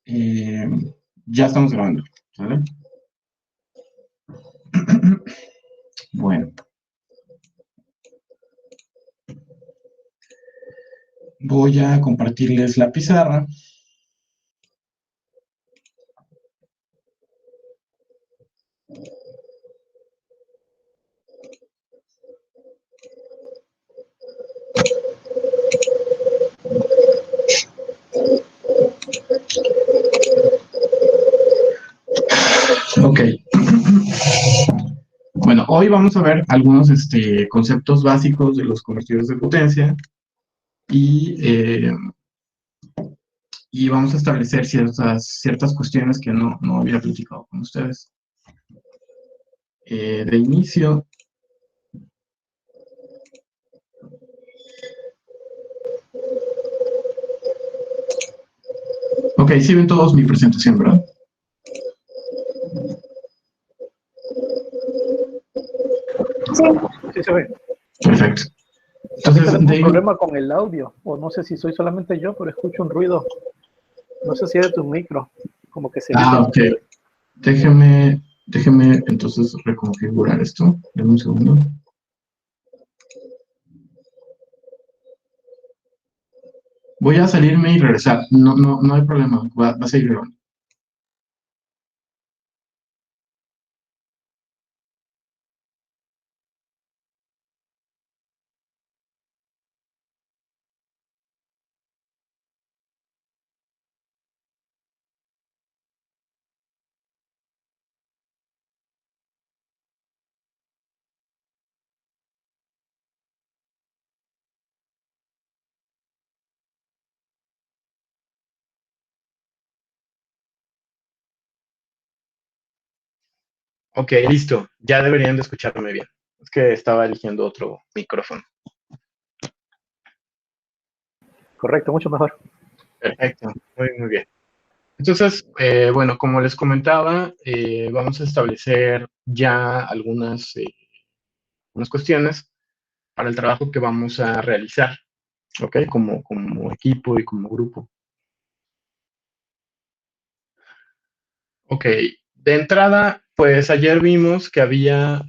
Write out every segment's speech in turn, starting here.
Eh, ya estamos grabando, ¿vale? Bueno, voy a compartirles la pizarra. Ok. Bueno, hoy vamos a ver algunos conceptos básicos de los convertidores de potencia y, eh, y vamos a establecer ciertas cuestiones que no había platicado con ustedes. De inicio, ok, sí ven todos mi presentación, ¿verdad? Sí, sí se ve. Perfecto. A mí Entonces, tenemos un problema con el audio, o no sé si soy solamente yo, pero escucho un ruido. No sé si es de tu micro, como que se elige. ok. Déjeme entonces reconfigurar esto. Deme un segundo. Voy a salirme y regresar. No hay problema. Va a seguir grabando. Ok, listo. Ya deberían de escucharme bien. Es que estaba eligiendo otro micrófono. Correcto, mucho mejor. Perfecto. Muy bien. Entonces, bueno, como les comentaba, vamos a establecer ya unas cuestiones para el trabajo que vamos a realizar, ¿ok? Como equipo y como grupo. Ok, de entrada, pues ayer vimos que había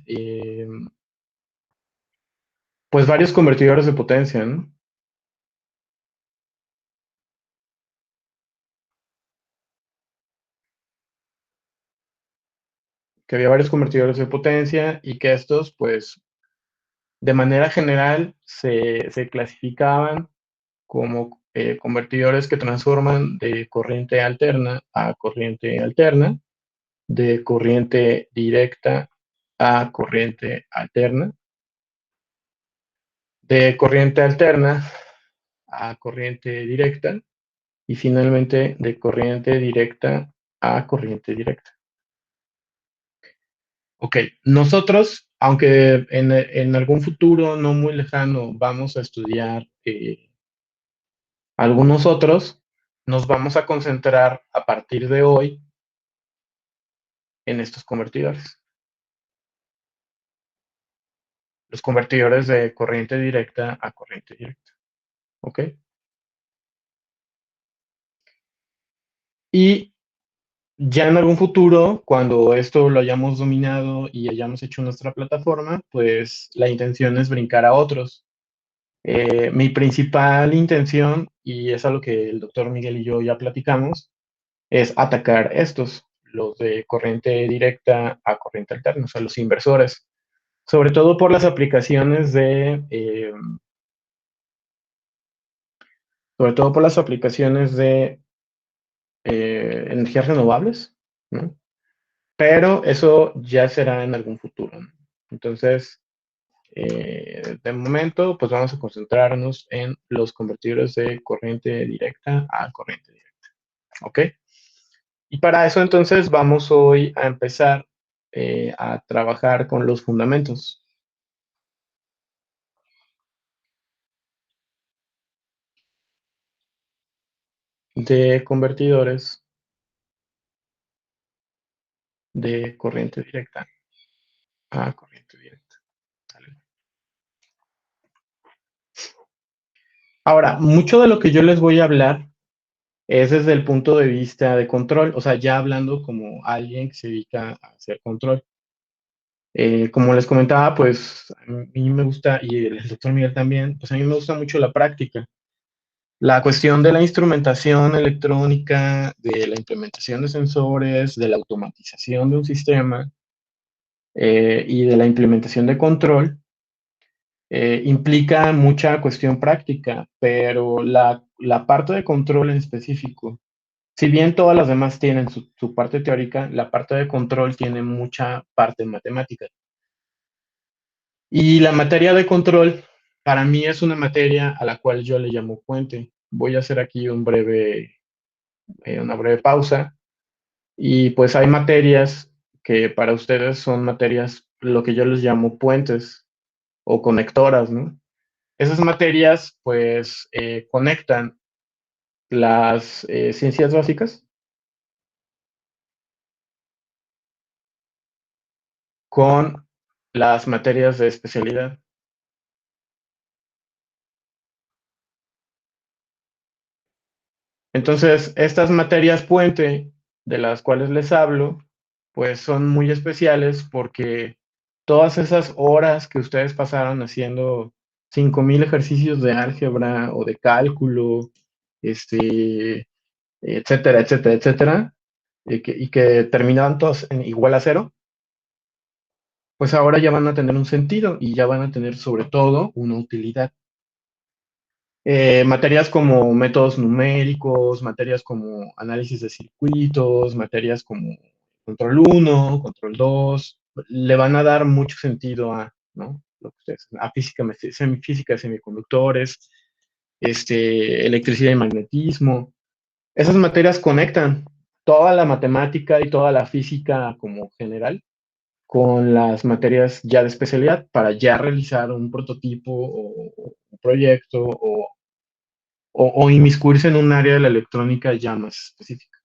pues varios convertidores de potencia, ¿no? Que había varios convertidores de potencia y que estos, pues, de manera general se clasificaban como convertidores que transforman de corriente alterna a corriente alterna, de corriente directa a corriente alterna, de corriente alterna a corriente directa y finalmente de corriente directa a corriente directa. Ok, nosotros, aunque en algún futuro no muy lejano vamos a estudiar algunos otros, nos vamos a concentrar a partir de hoy en estos convertidores. Los convertidores de corriente directa a corriente directa. ¿Ok? Y ya en algún futuro, cuando esto lo hayamos dominado y hayamos hecho nuestra plataforma, pues la intención es brincar a otros. Mi principal intención, y es algo que el doctor Miguel y yo ya platicamos, es atacar estos, los de corriente directa a corriente alterna, o sea, los inversores, sobre todo por las aplicaciones sobre todo por las aplicaciones de energías renovables, ¿no? Pero eso ya será en algún futuro, ¿no? Entonces, de momento, pues vamos a concentrarnos en los convertidores de corriente directa a corriente directa, ¿ok? Y para eso entonces vamos hoy a empezar a trabajar con los fundamentos de convertidores de corriente directa a corriente directa. ¿Sale? Ahora, mucho de lo que yo les voy a hablar Es desde el punto de vista de control, o sea, ya hablando como alguien que se dedica a hacer control. Como les comentaba, pues a mí me gusta, y el doctor Miguel también, pues a mí me gusta mucho la práctica. La cuestión de la instrumentación electrónica, de la implementación de sensores, de la automatización de un sistema y de la implementación de control, implica mucha cuestión práctica, pero la parte de control en específico, si bien todas las demás tienen su parte teórica, la parte de control tiene mucha parte matemática. Y la materia de control, para mí es una materia a la cual yo le llamo puente. Voy a hacer aquí una breve pausa. Y pues hay materias que para ustedes son materias, lo que yo les llamo puentes o conectoras, ¿no? Esas materias pues conectan las ciencias básicas con las materias de especialidad. Entonces, estas materias puente de las cuales les hablo, pues son muy especiales porque todas esas horas que ustedes pasaron haciendo 5,000 ejercicios de álgebra o de cálculo, este, etcétera, etcétera, etcétera, y que terminaban todos en igual a cero, pues ahora ya van a tener un sentido y ya van a tener sobre todo una utilidad. Materias como métodos numéricos, materias como análisis de circuitos, materias como control uno, control 2, le van a dar mucho sentido a, ¿no? Lo que ustedes, a física, semifísica de semiconductores, electricidad y magnetismo. Esas materias conectan toda la matemática y toda la física como general con las materias ya de especialidad para ya realizar un prototipo o un proyecto o inmiscuirse en un área de la electrónica ya más específica.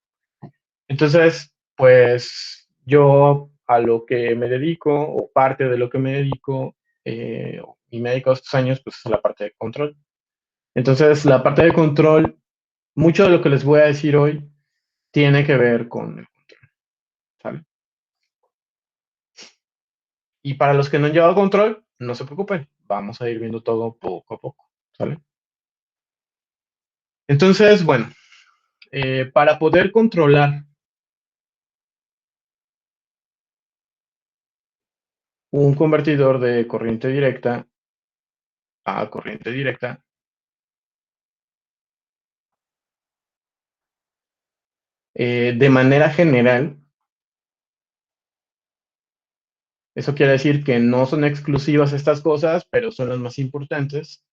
Entonces, pues yo a lo que me dedico, o parte de lo que me dedico, y me he dedicado estos años, pues es la parte de control. Entonces, la parte de control, mucho de lo que les voy a decir hoy tiene que ver con el control, ¿sale? Y para los que no han llevado control, no se preocupen, vamos a ir viendo todo poco a poco, ¿sale? Entonces, bueno, para poder controlar un convertidor de corriente directa a corriente directa, de manera general, eso quiere decir que no son exclusivas estas cosas, pero son las más importantes,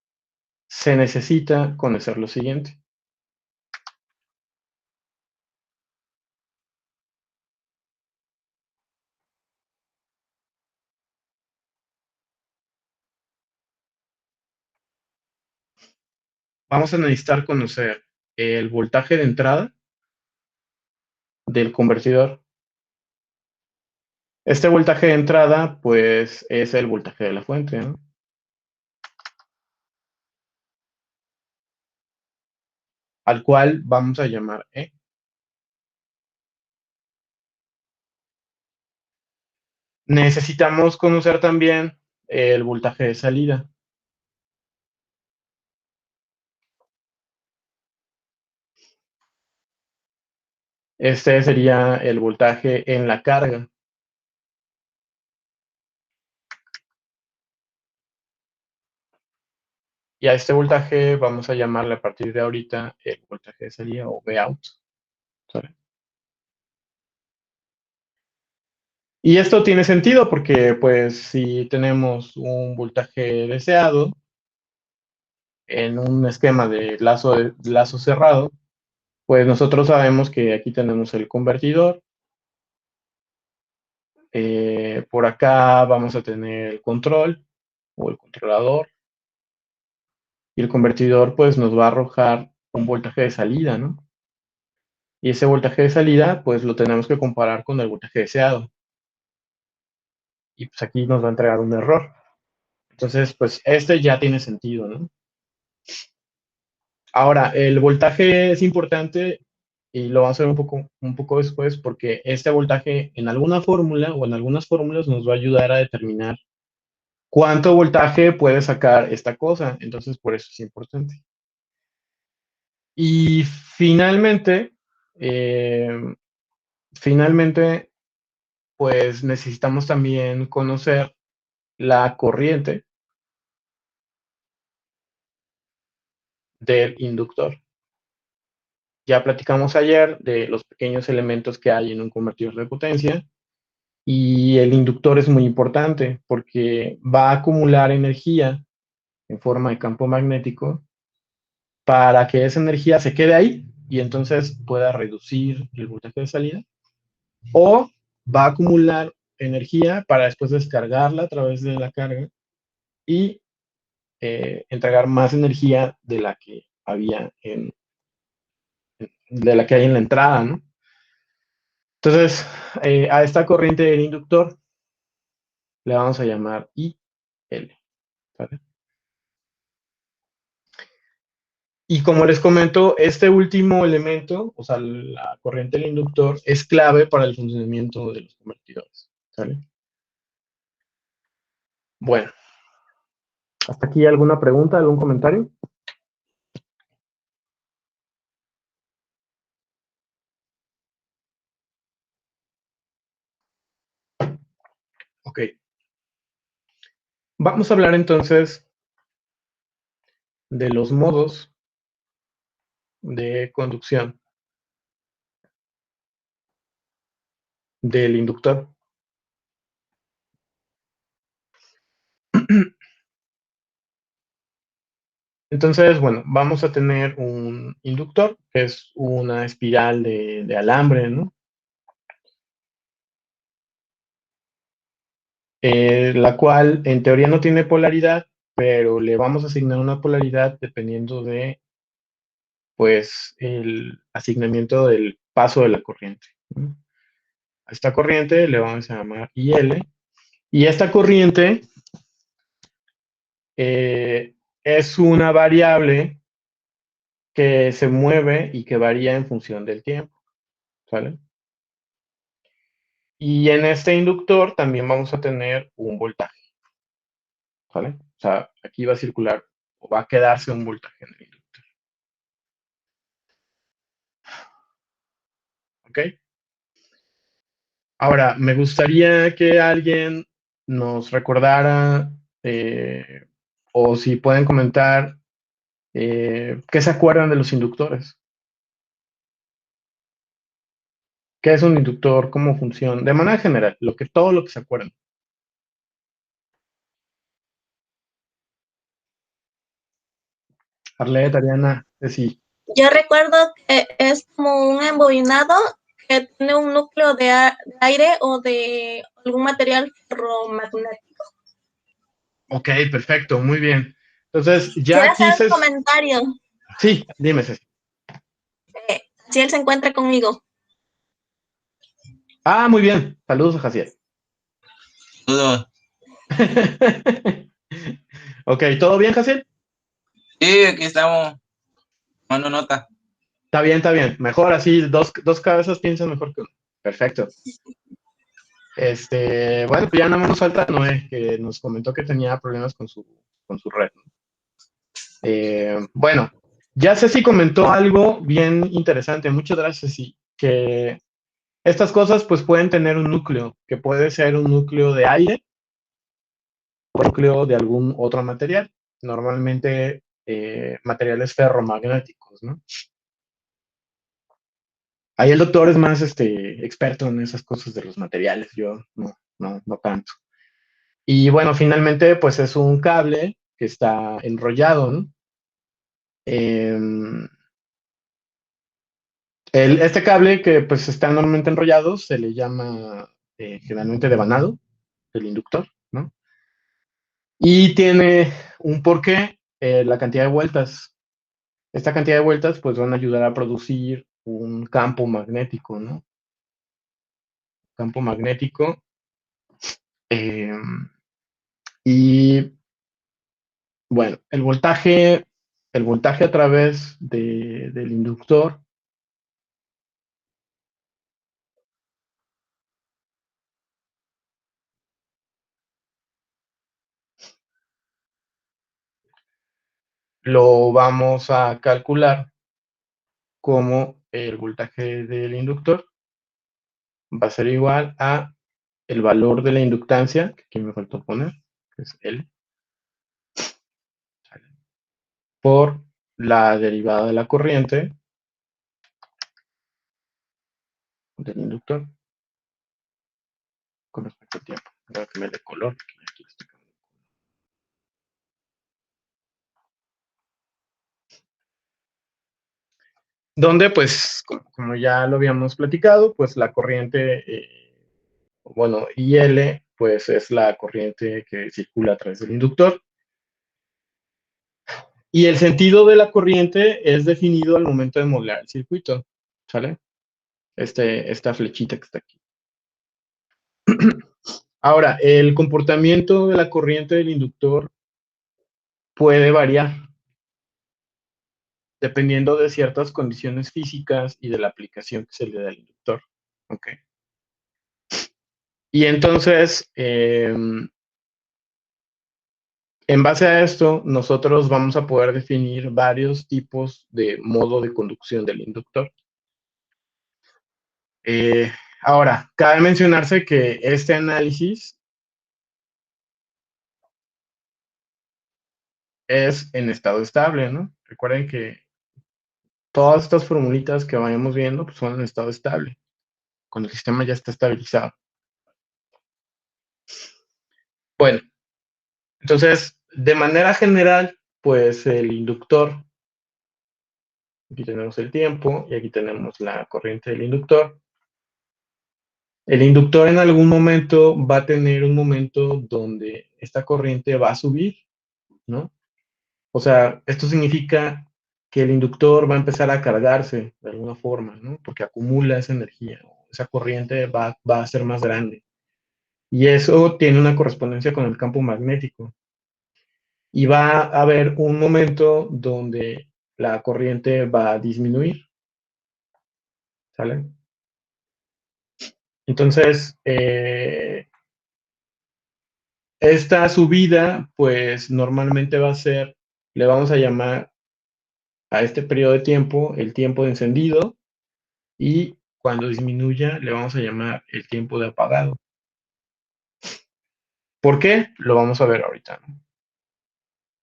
se necesita conocer lo siguiente. Vamos a necesitar conocer el voltaje de entrada del convertidor. Este voltaje de entrada, pues, es el voltaje de la fuente, ¿no? Al cual vamos a llamar E. Necesitamos conocer también el voltaje de salida. Este sería el voltaje en la carga. Y a este voltaje vamos a llamarle a partir de ahorita el voltaje de salida o Vout, ¿sale? Y esto tiene sentido porque, pues, si tenemos un voltaje deseado en un esquema de lazo cerrado, pues nosotros sabemos que aquí tenemos el convertidor. Por acá vamos a tener el control o el controlador. Y el convertidor, pues, nos va a arrojar un voltaje de salida, ¿no? Y ese voltaje de salida, pues, lo tenemos que comparar con el voltaje deseado. Y pues aquí nos va a entregar un error. Entonces, pues este ya tiene sentido, ¿no? Ahora, el voltaje es importante y lo vamos a ver un poco después porque este voltaje en alguna fórmula o en algunas fórmulas nos va a ayudar a determinar cuánto voltaje puede sacar esta cosa. Entonces, por eso es importante. Y finalmente, eh, finalmente, pues necesitamos también conocer la corriente del inductor. Ya platicamos ayer de los pequeños elementos que hay en un convertidor de potencia y el inductor es muy importante porque va a acumular energía en forma de campo magnético para que esa energía se quede ahí y entonces pueda reducir el voltaje de salida o va a acumular energía para después descargarla a través de la carga y entregar más energía de la que había de la que hay en la entrada, ¿no? Entonces, a esta corriente del inductor le vamos a llamar IL, ¿vale? Y como les comento, este último elemento, o sea, la corriente del inductor, es clave para el funcionamiento de los convertidores, ¿sale? Bueno, ¿hasta aquí alguna pregunta, algún comentario? Ok. Vamos a hablar entonces de los modos de conducción del inductor. Entonces, bueno, vamos a tener un inductor, que es una espiral de alambre, ¿no? La cual en teoría no tiene polaridad, pero le vamos a asignar una polaridad dependiendo de, pues, el asignamiento del paso de la corriente, ¿no? A esta corriente le vamos a llamar IL, y esta corriente es una variable que se mueve y que varía en función del tiempo, ¿vale? Y en este inductor también vamos a tener un voltaje, ¿vale? O sea, aquí va a circular o va a quedarse un voltaje en el inductor, ¿ok? Ahora, me gustaría que alguien nos recordara o si pueden comentar qué se acuerdan de los inductores. ¿Qué es un inductor? ¿Cómo funciona? De manera general, todo lo que se acuerdan. Arlette, Ariana, sí. Yo recuerdo que es como un embobinado que tiene un núcleo de aire o de algún material ferromagnético. Ok, perfecto, muy bien. Entonces, ya Quiero hacer aquí un comentario. Sí, dime, Ceci. Si él se encuentra conmigo. Ah, muy bien. Saludos a Jaciel. Saludos. Ok, ¿todo bien, Jaciel? Sí, aquí estamos tomando nota. Está bien, está bien. Mejor así, dos cabezas piensan mejor que uno. Perfecto. Bueno, pues ya nada más nos falta Noé, que nos comentó que tenía problemas con su red. Bueno, ya Ceci comentó algo bien interesante. Muchas gracias, Ceci. Que estas cosas pues pueden tener un núcleo, que puede ser un núcleo de aire o un núcleo de algún otro material. Normalmente materiales ferromagnéticos, ¿no? Ahí el doctor es más experto en esas cosas de los materiales, yo no tanto. Y bueno, finalmente, pues es un cable que está enrollado, ¿no? Em, este cable que pues está normalmente enrollado se le llama generalmente devanado, el inductor, ¿no? Y tiene un porqué, la cantidad de vueltas. Esta cantidad de vueltas pues van a ayudar a producir un campo magnético, ¿no? Campo magnético. Y bueno, el voltaje, el voltaje a través del inductor lo vamos a calcular como el voltaje del inductor va a ser igual a el valor de la inductancia, que aquí me faltó poner, que es L, por la derivada de la corriente del inductor con respecto al tiempo. Voy a cambiar de color, porque aquí lo estoy cambiando. Donde, pues, como ya lo habíamos platicado, pues la corriente, bueno, IL, pues es la corriente que circula a través del inductor. Y el sentido de la corriente es definido al momento de modelar el circuito, ¿sale? Esta flechita que está aquí. Ahora, el comportamiento de la corriente del inductor puede variar dependiendo de ciertas condiciones físicas y de la aplicación que se le da al inductor. ¿Ok? Y entonces, en base a esto, nosotros vamos a poder definir varios tipos de modo de conducción del inductor. Ahora, cabe mencionarse que este análisis es en estado estable, ¿no? Recuerden que todas estas formulitas que vayamos viendo pues, son en estado estable, cuando el sistema ya está estabilizado. Bueno, entonces, de manera general, pues el inductor, aquí tenemos el tiempo y aquí tenemos la corriente del inductor. El inductor en algún momento va a tener un momento donde esta corriente va a subir, ¿no? O sea, esto significa que el inductor va a empezar a cargarse de alguna forma, ¿no? Porque acumula esa energía, esa corriente va a ser más grande. Y eso tiene una correspondencia con el campo magnético. Y va a haber un momento donde la corriente va a disminuir, ¿sale? Entonces, esta subida, pues normalmente va a ser, le vamos a llamar a este periodo de tiempo el tiempo de encendido y cuando disminuya le vamos a llamar el tiempo de apagado. ¿Por qué? Lo vamos a ver ahorita, ¿no?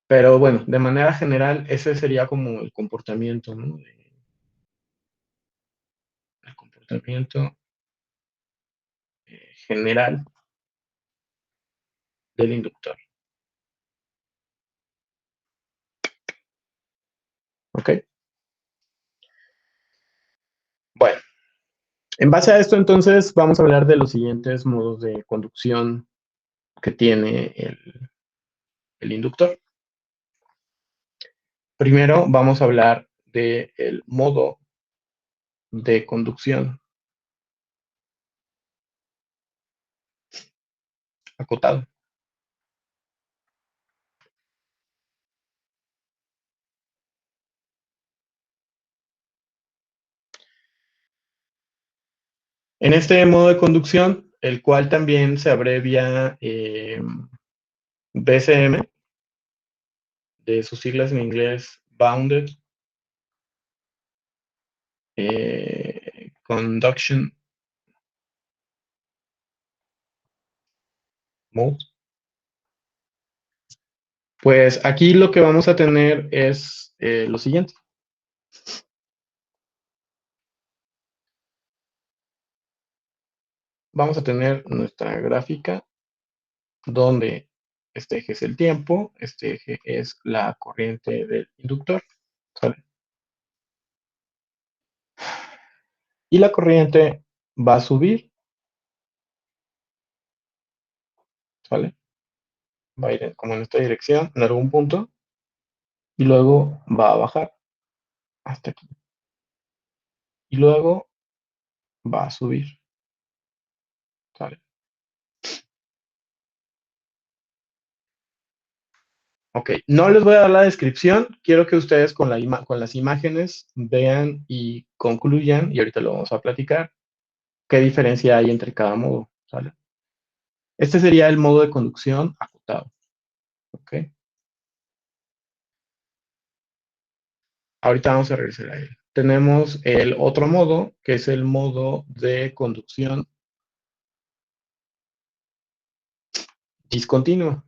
Pero bueno, de manera general, ese sería como el comportamiento, ¿no? El comportamiento general del inductor. ¿Ok? Bueno, en base a esto entonces vamos a hablar de los siguientes modos de conducción que tiene el inductor. Primero vamos a hablar del modo de conducción acotado. En este modo de conducción, el cual también se abrevia BCM, de sus siglas en inglés Bounded Conduction Mode. Pues aquí lo que vamos a tener es lo siguiente. Vamos a tener nuestra gráfica donde este eje es el tiempo, este eje es la corriente del inductor, ¿sale? Y la corriente va a subir, ¿sale? Va a ir como en esta dirección, en algún punto, y luego va a bajar hasta aquí. Y luego va a subir, ¿sale? Ok, no les voy a dar la descripción, quiero que ustedes con las imágenes vean y concluyan, y ahorita lo vamos a platicar, qué diferencia hay entre cada modo, ¿sale? Este sería el modo de conducción acotado, ¿ok? Ahorita vamos a regresar a él. Tenemos el otro modo, que es el modo de conducción discontinua.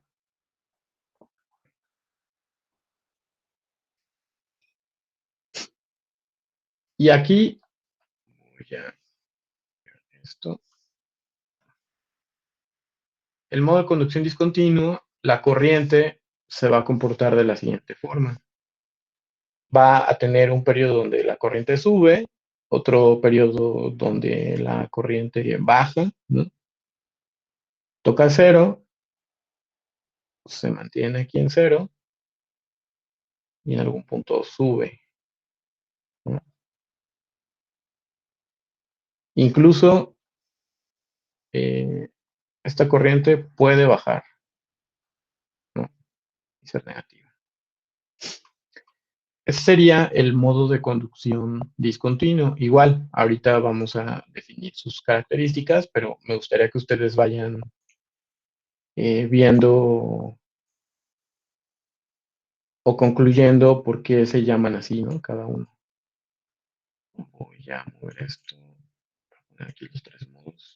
Y aquí, voy a esto. El modo de conducción discontinua, la corriente se va a comportar de la siguiente forma. Va a tener un periodo donde la corriente sube, otro periodo donde la corriente baja, ¿no? Toca cero, se mantiene aquí en cero y en algún punto sube, ¿no? Incluso esta corriente puede bajar, ¿no? Y ser negativa. Ese sería el modo de conducción discontinuo. Igual, ahorita vamos a definir sus características, pero me gustaría que ustedes vayan viendo o concluyendo por qué se llaman así, ¿no? Cada uno. Voy a mover esto, voy a poner aquí los tres modos.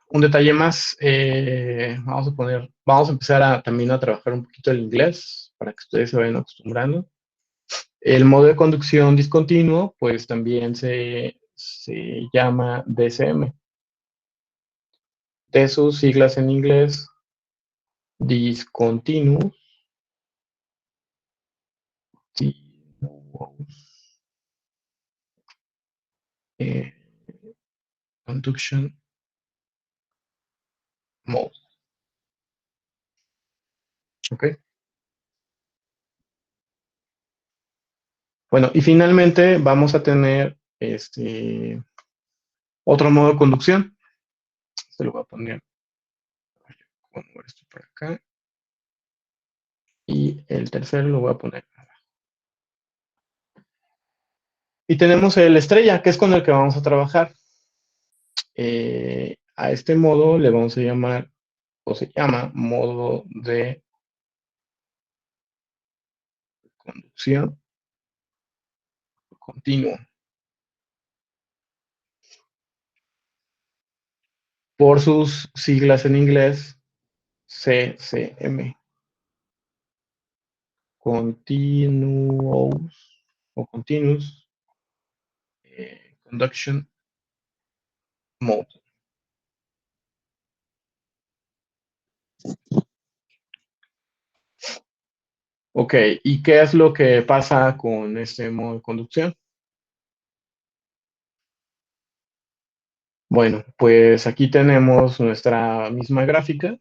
Un detalle más, vamos a empezar también a trabajar un poquito el inglés para que ustedes se vayan acostumbrando. El modo de conducción discontinuo, pues también se llama DCM. De sus siglas en inglés, Discontinuous Conduction Mode. ¿Ok? Bueno, y finalmente vamos a tener otro modo de conducción. Este lo voy a poner, voy a mover esto por acá. Y el tercero lo voy a poner abajo. Y tenemos el estrella, que es con el que vamos a trabajar. A este modo le vamos a llamar, o se llama, modo de conducción continuo. Por sus siglas en inglés, CCM. Continuous o Continuous Conduction Mode. Ok, ¿y qué es lo que pasa con este modo de conducción? Bueno, pues aquí tenemos nuestra misma gráfica,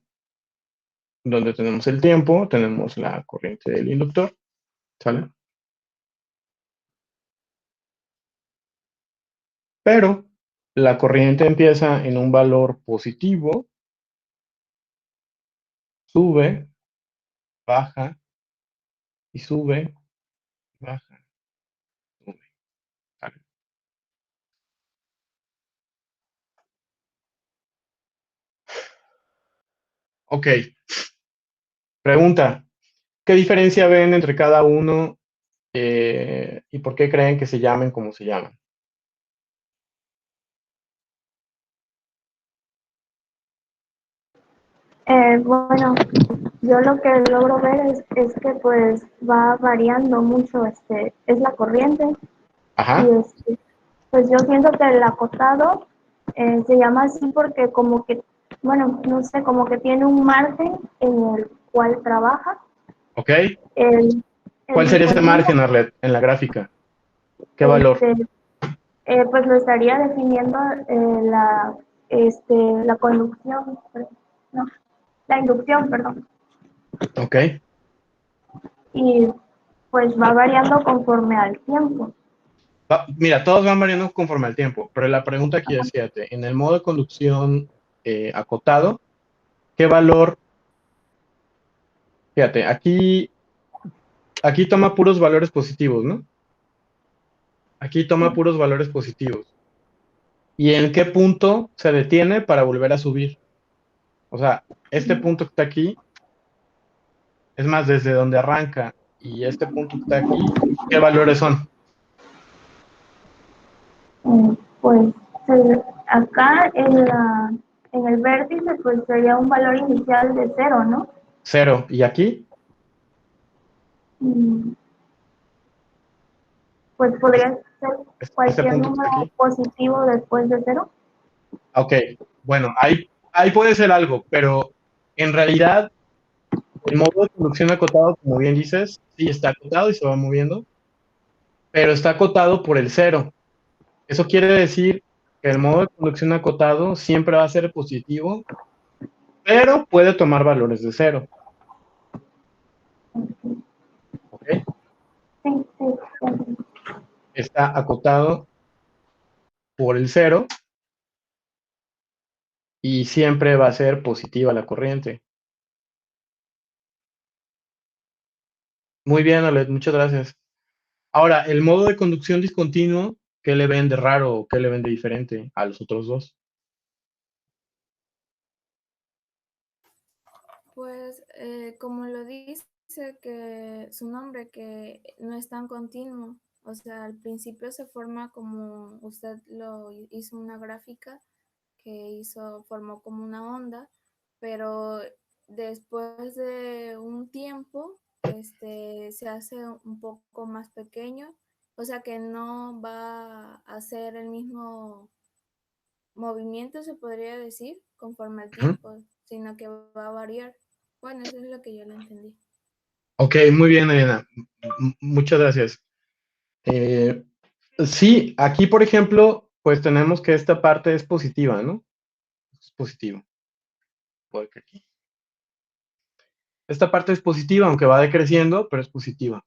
donde tenemos el tiempo, tenemos la corriente del inductor, ¿sale? Pero la corriente empieza en un valor positivo, sube, baja, y sube, baja, sube, ¿sale? Ok, pregunta, ¿qué diferencia ven entre cada uno y por qué creen que se llamen como se llaman? Bueno, yo lo que logro ver es que pues va variando mucho, es la corriente y Ajá, pues yo siento que el acotado se llama así porque como que, bueno, no sé, como que tiene un margen en el cual trabaja. ok. El ¿Cuál sería ese discontinuo, margen, Arlet, en la gráfica? ¿Qué valor? este, pues lo estaría definiendo la conducción, no, la inducción, perdón. ¿Ok? Y pues va variando conforme al tiempo. Mira, todos van variando conforme al tiempo, pero la pregunta aquí es, fíjate, en el modo de conducción acotado, ¿qué valor? Fíjate, aquí toma puros valores positivos, ¿no? Aquí toma puros valores positivos. ¿Y en qué punto se detiene para volver a subir? O sea, este punto que está aquí, es más, desde donde arranca y este punto que está aquí, ¿qué valores son? Pues acá en el vértice pues sería un valor inicial de 0, ¿no? 0. ¿Y aquí? Mm, Pues podría ser Este cualquier punto que está número aquí. positivo después de 0. Ok, bueno, ahí puede ser algo, pero en realidad el modo de conducción acotado, como bien dices, sí está acotado y se va moviendo, pero está acotado por el 0. Eso quiere decir que el modo de conducción acotado siempre va a ser positivo, pero puede tomar valores de 0. ¿Ok? Sí, sí, sí. Está acotado por el 0 y siempre va a ser positiva la corriente. Muy bien, Alet, muchas gracias. Ahora, el modo de conducción discontinuo, ¿qué le ven de raro o qué le ven de diferente a los otros dos? Pues como lo dice que su nombre, que no es tan continuo, o sea, al principio se forma como usted lo hizo una gráfica que formó como una onda, pero después de un tiempo, se hace un poco más pequeño, o sea que no va a hacer el mismo movimiento, se podría decir, conforme al Ujú. tiempo, sino que va a variar. Bueno, eso es lo que yo lo entendí. Ok, muy bien, Ariana. Muchas gracias. Eh, sí, aquí, por ejemplo, pues tenemos que esta parte es positiva, ¿no? Es positivo. Puede que aquí. Esta parte es positiva, aunque va decreciendo, pero es positiva.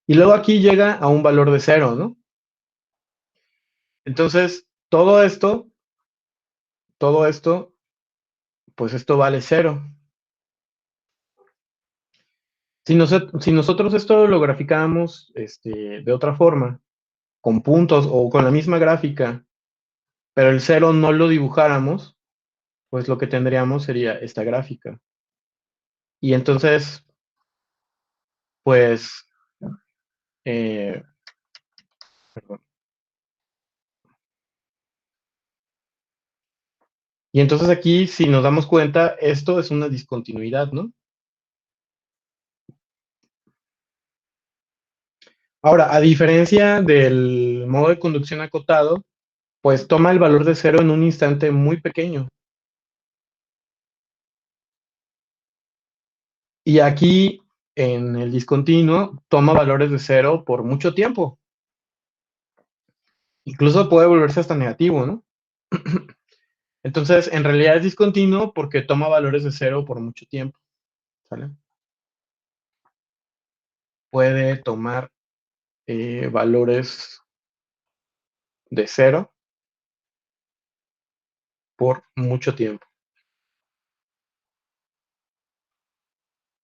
Y luego aquí llega a un valor de 0, ¿no? Entonces, todo esto, pues esto vale 0. Si nosotros esto lo graficamos de otra forma, con puntos o con la misma gráfica, pero el 0 no lo dibujáramos, pues lo que tendríamos sería esta gráfica. Y entonces, pues, eh, perdón. Y entonces aquí, si nos damos cuenta, esto es una discontinuidad, ¿no? Ahora, a diferencia del modo de conducción acotado, pues toma el valor de 0 en un instante muy pequeño. Y aquí, en el discontinuo, toma valores de 0 por mucho tiempo. Incluso puede volverse hasta negativo, ¿no? Entonces, en realidad es discontinuo porque toma valores de 0 por mucho tiempo, ¿sale? Puede tomar valores de 0 por mucho tiempo.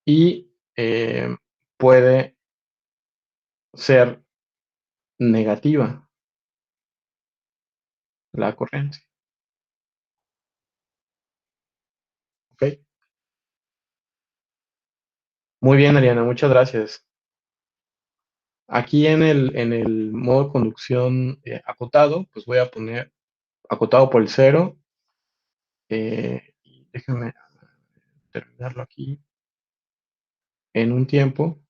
Y puede ser negativa la corriente. ¿Ok? Muy bien, Ariana, muchas gracias. Aquí en el modo de conducción acotado, pues voy a poner acotado por el 0. Y déjenme terminarlo aquí en un tiempo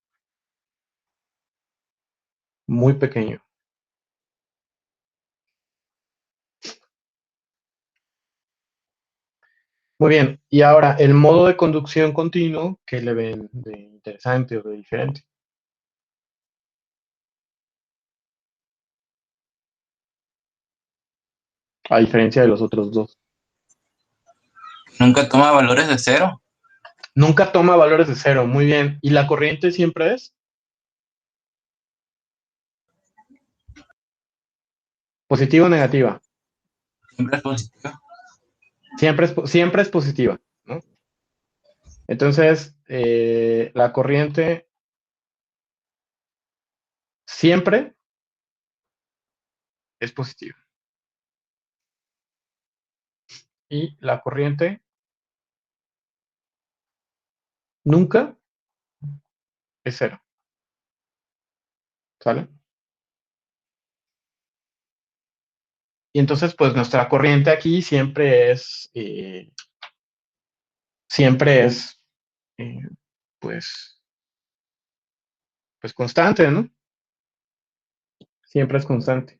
muy pequeño. Muy bien, y ahora el modo de conducción continuo, ¿qué le ven de interesante o de diferente? a diferencia de los otros dos. Nunca toma valores de cero. Nunca toma valores de cero, muy bien. ¿Y la corriente siempre es? ¿Positiva o negativa? Siempre es positivo. Siempre es positiva, ¿no? Entonces, la corriente siempre es positiva. Y la corriente nunca es cero. ¿Sale? Y entonces, pues nuestra corriente aquí siempre es, eh, pues, pues constante, ¿no? Siempre es constante.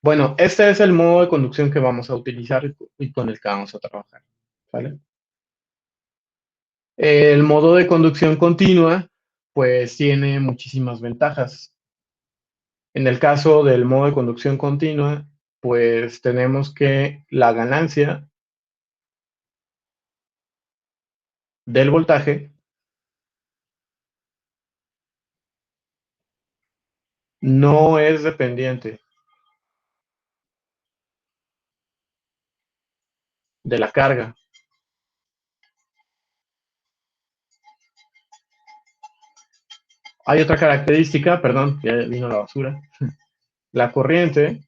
Bueno, este es el modo de conducción que vamos a utilizar y con el que vamos a trabajar, ¿vale? El modo de conducción continua, pues tiene muchísimas ventajas. En el caso del modo de conducción continua, pues tenemos que la ganancia del voltaje no es dependiente de la carga. Hay otra característica, perdón, ya vino la basura. La corriente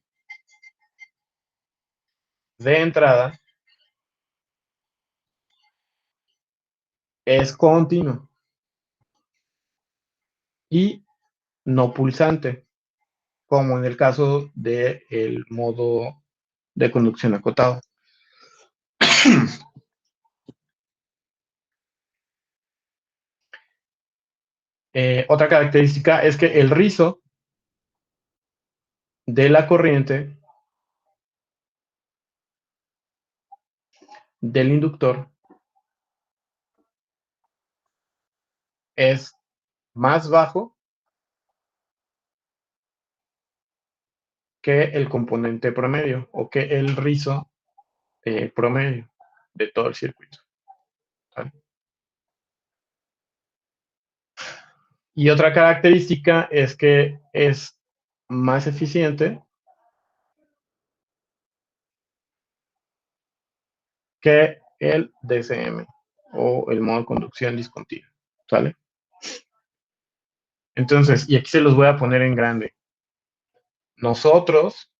de entrada es continua y no pulsante, como en el caso del modo de conducción acotado. Otra característica es que el rizo de la corriente del inductor es más bajo que el componente promedio o que el rizo promedio de todo el circuito. ¿Vale? Y otra característica es que es más eficiente que el DCM o el modo de conducción discontinua. ¿Sale? Entonces, y aquí se los voy a poner en grande. Nosotros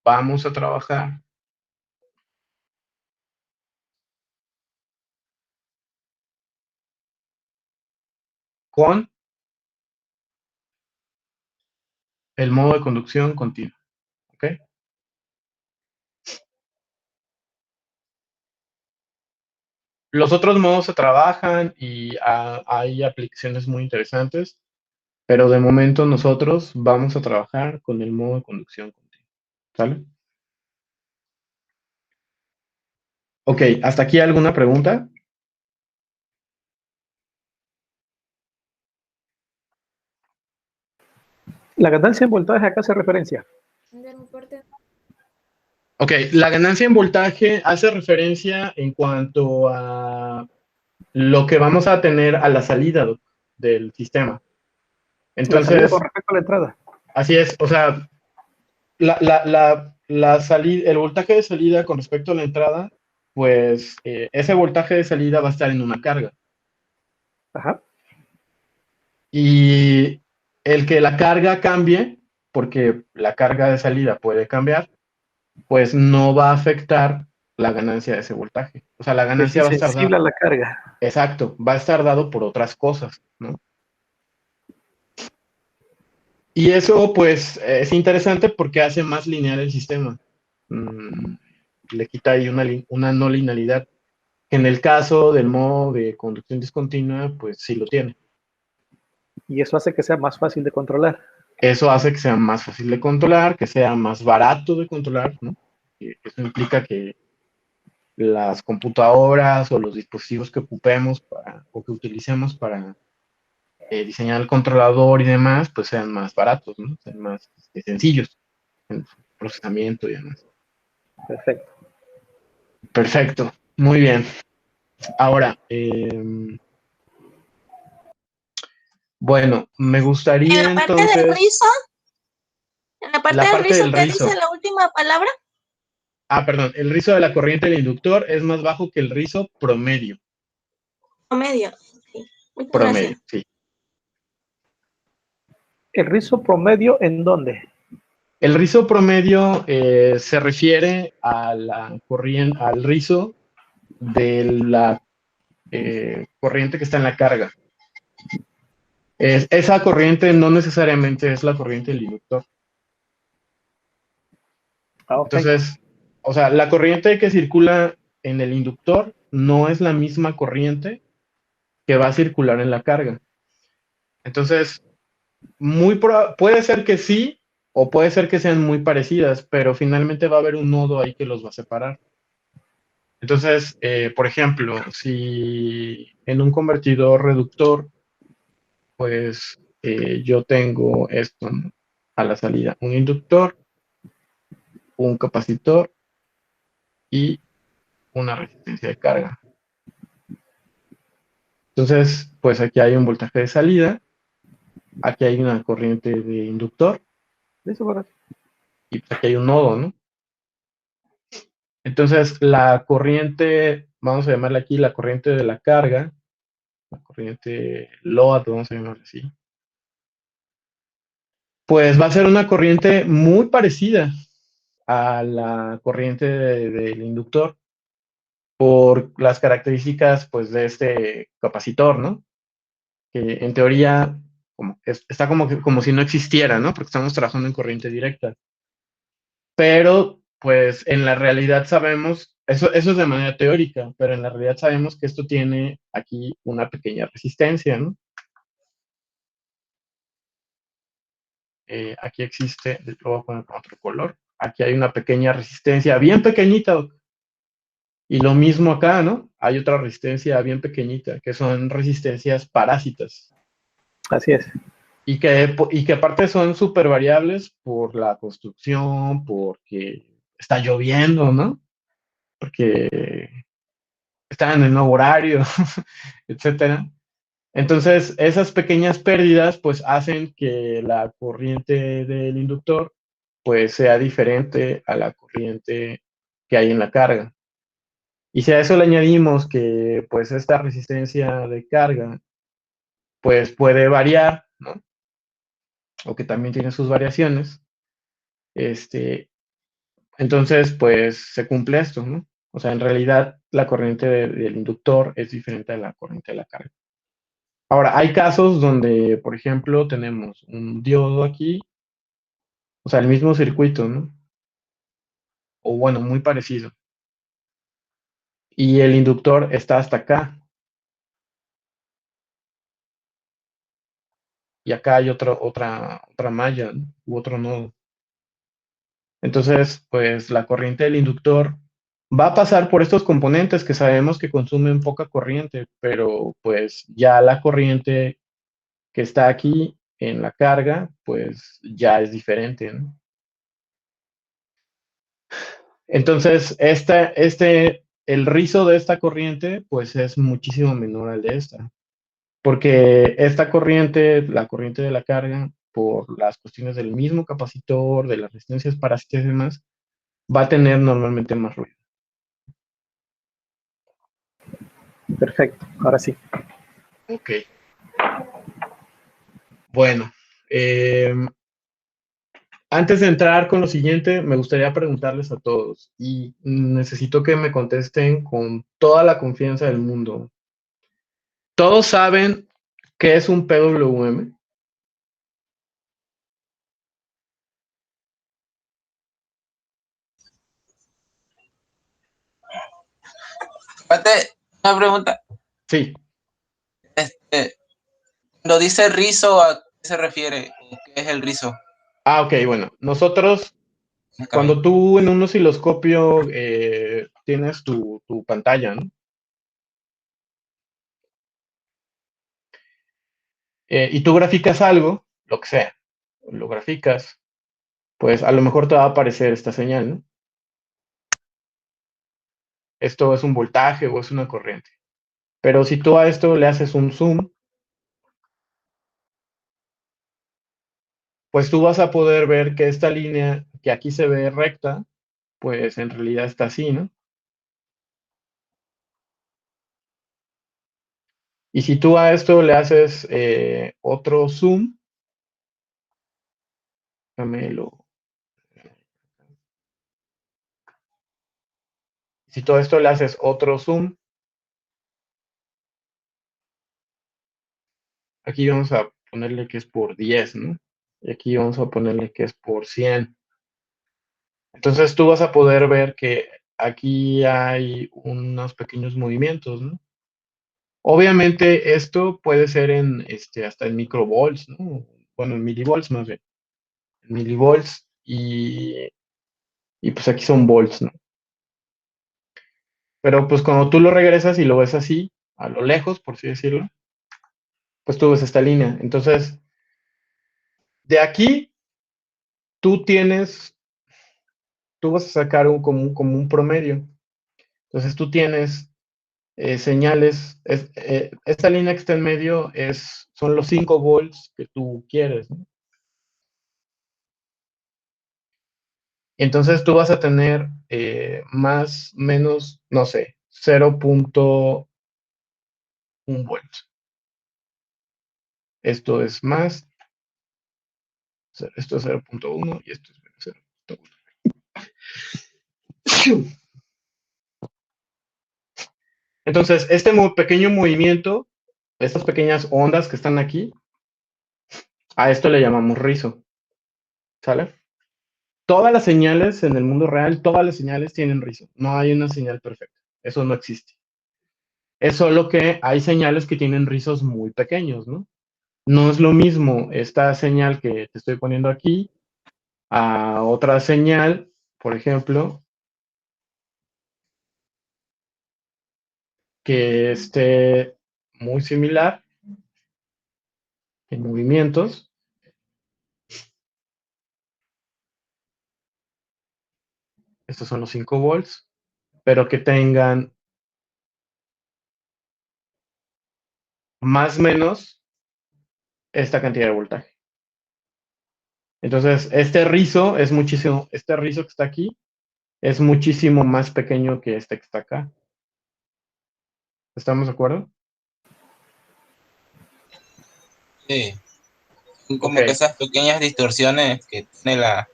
vamos a trabajar con el modo de conducción continua. ¿Ok? Los otros modos se trabajan y hay aplicaciones muy interesantes, pero de momento nosotros vamos a trabajar con el modo de conducción continua. ¿Sale? Ok, ¿hasta aquí alguna pregunta? La ganancia en voltaje, ¿a qué hace referencia? De mi parte, Ok, la ganancia en voltaje hace referencia en cuanto a lo que vamos a tener a la salida del sistema. La salida Entonces, con respecto a la entrada. así es, o sea, la salida, el voltaje de salida con respecto a la entrada, pues ese voltaje de salida va a estar en una carga. Ajá. Y el que la carga cambie, porque la carga de salida puede cambiar, pues no va a afectar la ganancia de ese voltaje. O sea, la Es ganancia va a estar insensible dada. a la carga. Exacto, va a estar dado por otras cosas, ¿no? Y eso, pues, es interesante porque hace más lineal el sistema. Le quita ahí una no linealidad. En el caso del modo de conducción discontinua, pues sí lo tiene. Y eso hace que sea más fácil de controlar. Eso hace que sea más fácil de controlar, que sea más barato de controlar, ¿no? Y eso implica que las computadoras o los dispositivos que ocupemos o que utilicemos diseñar el controlador y demás, pues sean más baratos, ¿no? Sean más sencillos en su procesamiento y demás. Perfecto. Perfecto, muy bien. Ahora, bueno, me En gustaría la parte del entonces rizo, en la parte la del parte rizo, del ¿qué rizo. dice la última palabra? Ah, perdón, el rizo de la corriente del inductor es más bajo que el rizo promedio. Promedio. Sí. Muchas Promedio, gracias. sí. ¿El rizo promedio en dónde? El rizo promedio se refiere a al rizo de la corriente que está en la carga. Esa corriente no necesariamente es la corriente del inductor. Ah, ok. Entonces, o sea, la corriente que circula en el inductor no es la misma corriente que va a circular en la carga. Entonces, puede ser que sí, o puede ser que sean muy parecidas, pero finalmente va a haber un nodo ahí que los va a separar. Entonces, por ejemplo, si en un convertidor reductor, pues yo tengo esto, ¿no? A la salida, un inductor, un capacitor y una resistencia de carga. Entonces, pues aquí hay un voltaje de salida, aquí hay una corriente de inductor Listo, correcto. y pues aquí hay un nodo, ¿no? Entonces, la corriente, vamos a llamarla aquí la corriente de la carga, la corriente load, vamos a llamarla así, pues va a ser una corriente muy parecida a la corriente del inductor por las características, pues, de este capacitor, ¿no? Que en teoría está como si no existiera, ¿no? Porque estamos trabajando en corriente directa. Pero, pues, en la realidad sabemos, eso es de manera teórica, pero en la realidad sabemos que esto tiene aquí una pequeña resistencia, ¿no? Aquí existe, lo voy a poner con otro color, aquí hay una pequeña resistencia, bien pequeñita, y lo mismo acá, ¿no? Hay otra resistencia bien pequeñita, que son resistencias parásitas. Así es. Y que aparte son súper variables por la construcción, porque está lloviendo, ¿no? Porque está en el nuevo horario, etcétera. Entonces, esas pequeñas pérdidas, pues, hacen que la corriente del inductor, pues, sea diferente a la corriente que hay en la carga. Y si a eso le añadimos que, pues, esta resistencia de carga, pues, puede variar, ¿no? O que también tiene sus variaciones, este, entonces, pues, se cumple esto, ¿no? O sea, en realidad, la corriente del inductor es diferente a la corriente de la carga. Ahora, hay casos donde, por ejemplo, tenemos un diodo aquí, o sea, el mismo circuito, ¿no? O bueno, muy parecido. Y el inductor está hasta acá. Y acá hay otra malla, ¿no? U otro nodo. Entonces, pues la corriente del inductor va a pasar por estos componentes que sabemos que consumen poca corriente, pero pues ya la corriente que está aquí en la carga, pues ya es diferente, ¿no? Entonces, el rizo de esta corriente, pues es muchísimo menor al de esta, porque esta corriente, la corriente de la carga, por las cuestiones del mismo capacitor, de las resistencias parásitas y demás, va a tener normalmente más ruido. Perfecto. Ahora sí. Ok. Bueno, antes de entrar con lo siguiente, me gustaría preguntarles a todos y necesito que me contesten con toda la confianza del mundo. ¿Todos saben qué es un PWM? Espérate, una pregunta. Sí. Cuando dice rizo, ¿a qué se refiere? ¿Qué es el rizo? Ah, ok, bueno. Nosotros, Explícame. cuando tú en un osciloscopio tienes tu pantalla, ¿no? y tú graficas algo, lo que sea, lo graficas, pues a lo mejor te va a aparecer esta señal, ¿no? Esto es un voltaje o es una corriente. Pero si tú a esto le haces un zoom, pues tú vas a poder ver que esta línea que aquí se ve recta, pues en realidad está así, ¿no? Y si tú a esto le haces otro zoom, dámelo. Si todo esto le haces otro zoom, aquí vamos a ponerle que es por 10, ¿no? Y aquí vamos a ponerle que es por 100. Entonces tú vas a poder ver que aquí hay unos pequeños movimientos, ¿no? Obviamente esto puede ser en hasta en microvolts, ¿no? Bueno, en milivolts más bien. En milivolts y pues aquí son volts, ¿no? Pero pues cuando tú lo regresas y lo ves así, a lo lejos, por así decirlo, pues tú ves esta línea. Entonces, de aquí tú tú vas a sacar como un promedio. Entonces tú tienes señales, esta línea que está en medio son los 5 volts que tú quieres, ¿no? Entonces tú vas a tener más, menos, no sé, 0.1 volts. Esto es más, esto es 0.1 y esto es menos 0.1. Entonces, este pequeño movimiento, estas pequeñas ondas que están aquí, a esto le llamamos rizo, ¿sale? Todas las señales en el mundo real, todas las señales tienen rizo. No hay una señal perfecta. Eso no existe. Es solo que hay señales que tienen rizos muy pequeños, ¿no? No es lo mismo esta señal que te estoy poniendo aquí a otra señal, por ejemplo, que esté muy similar en movimientos. Estos son los 5 volts, pero que tengan más o menos esta cantidad de voltaje. Entonces, este rizo que está aquí es muchísimo más pequeño que este que está acá. ¿Estamos de acuerdo? Sí, son como Ok, que esas pequeñas distorsiones que tiene la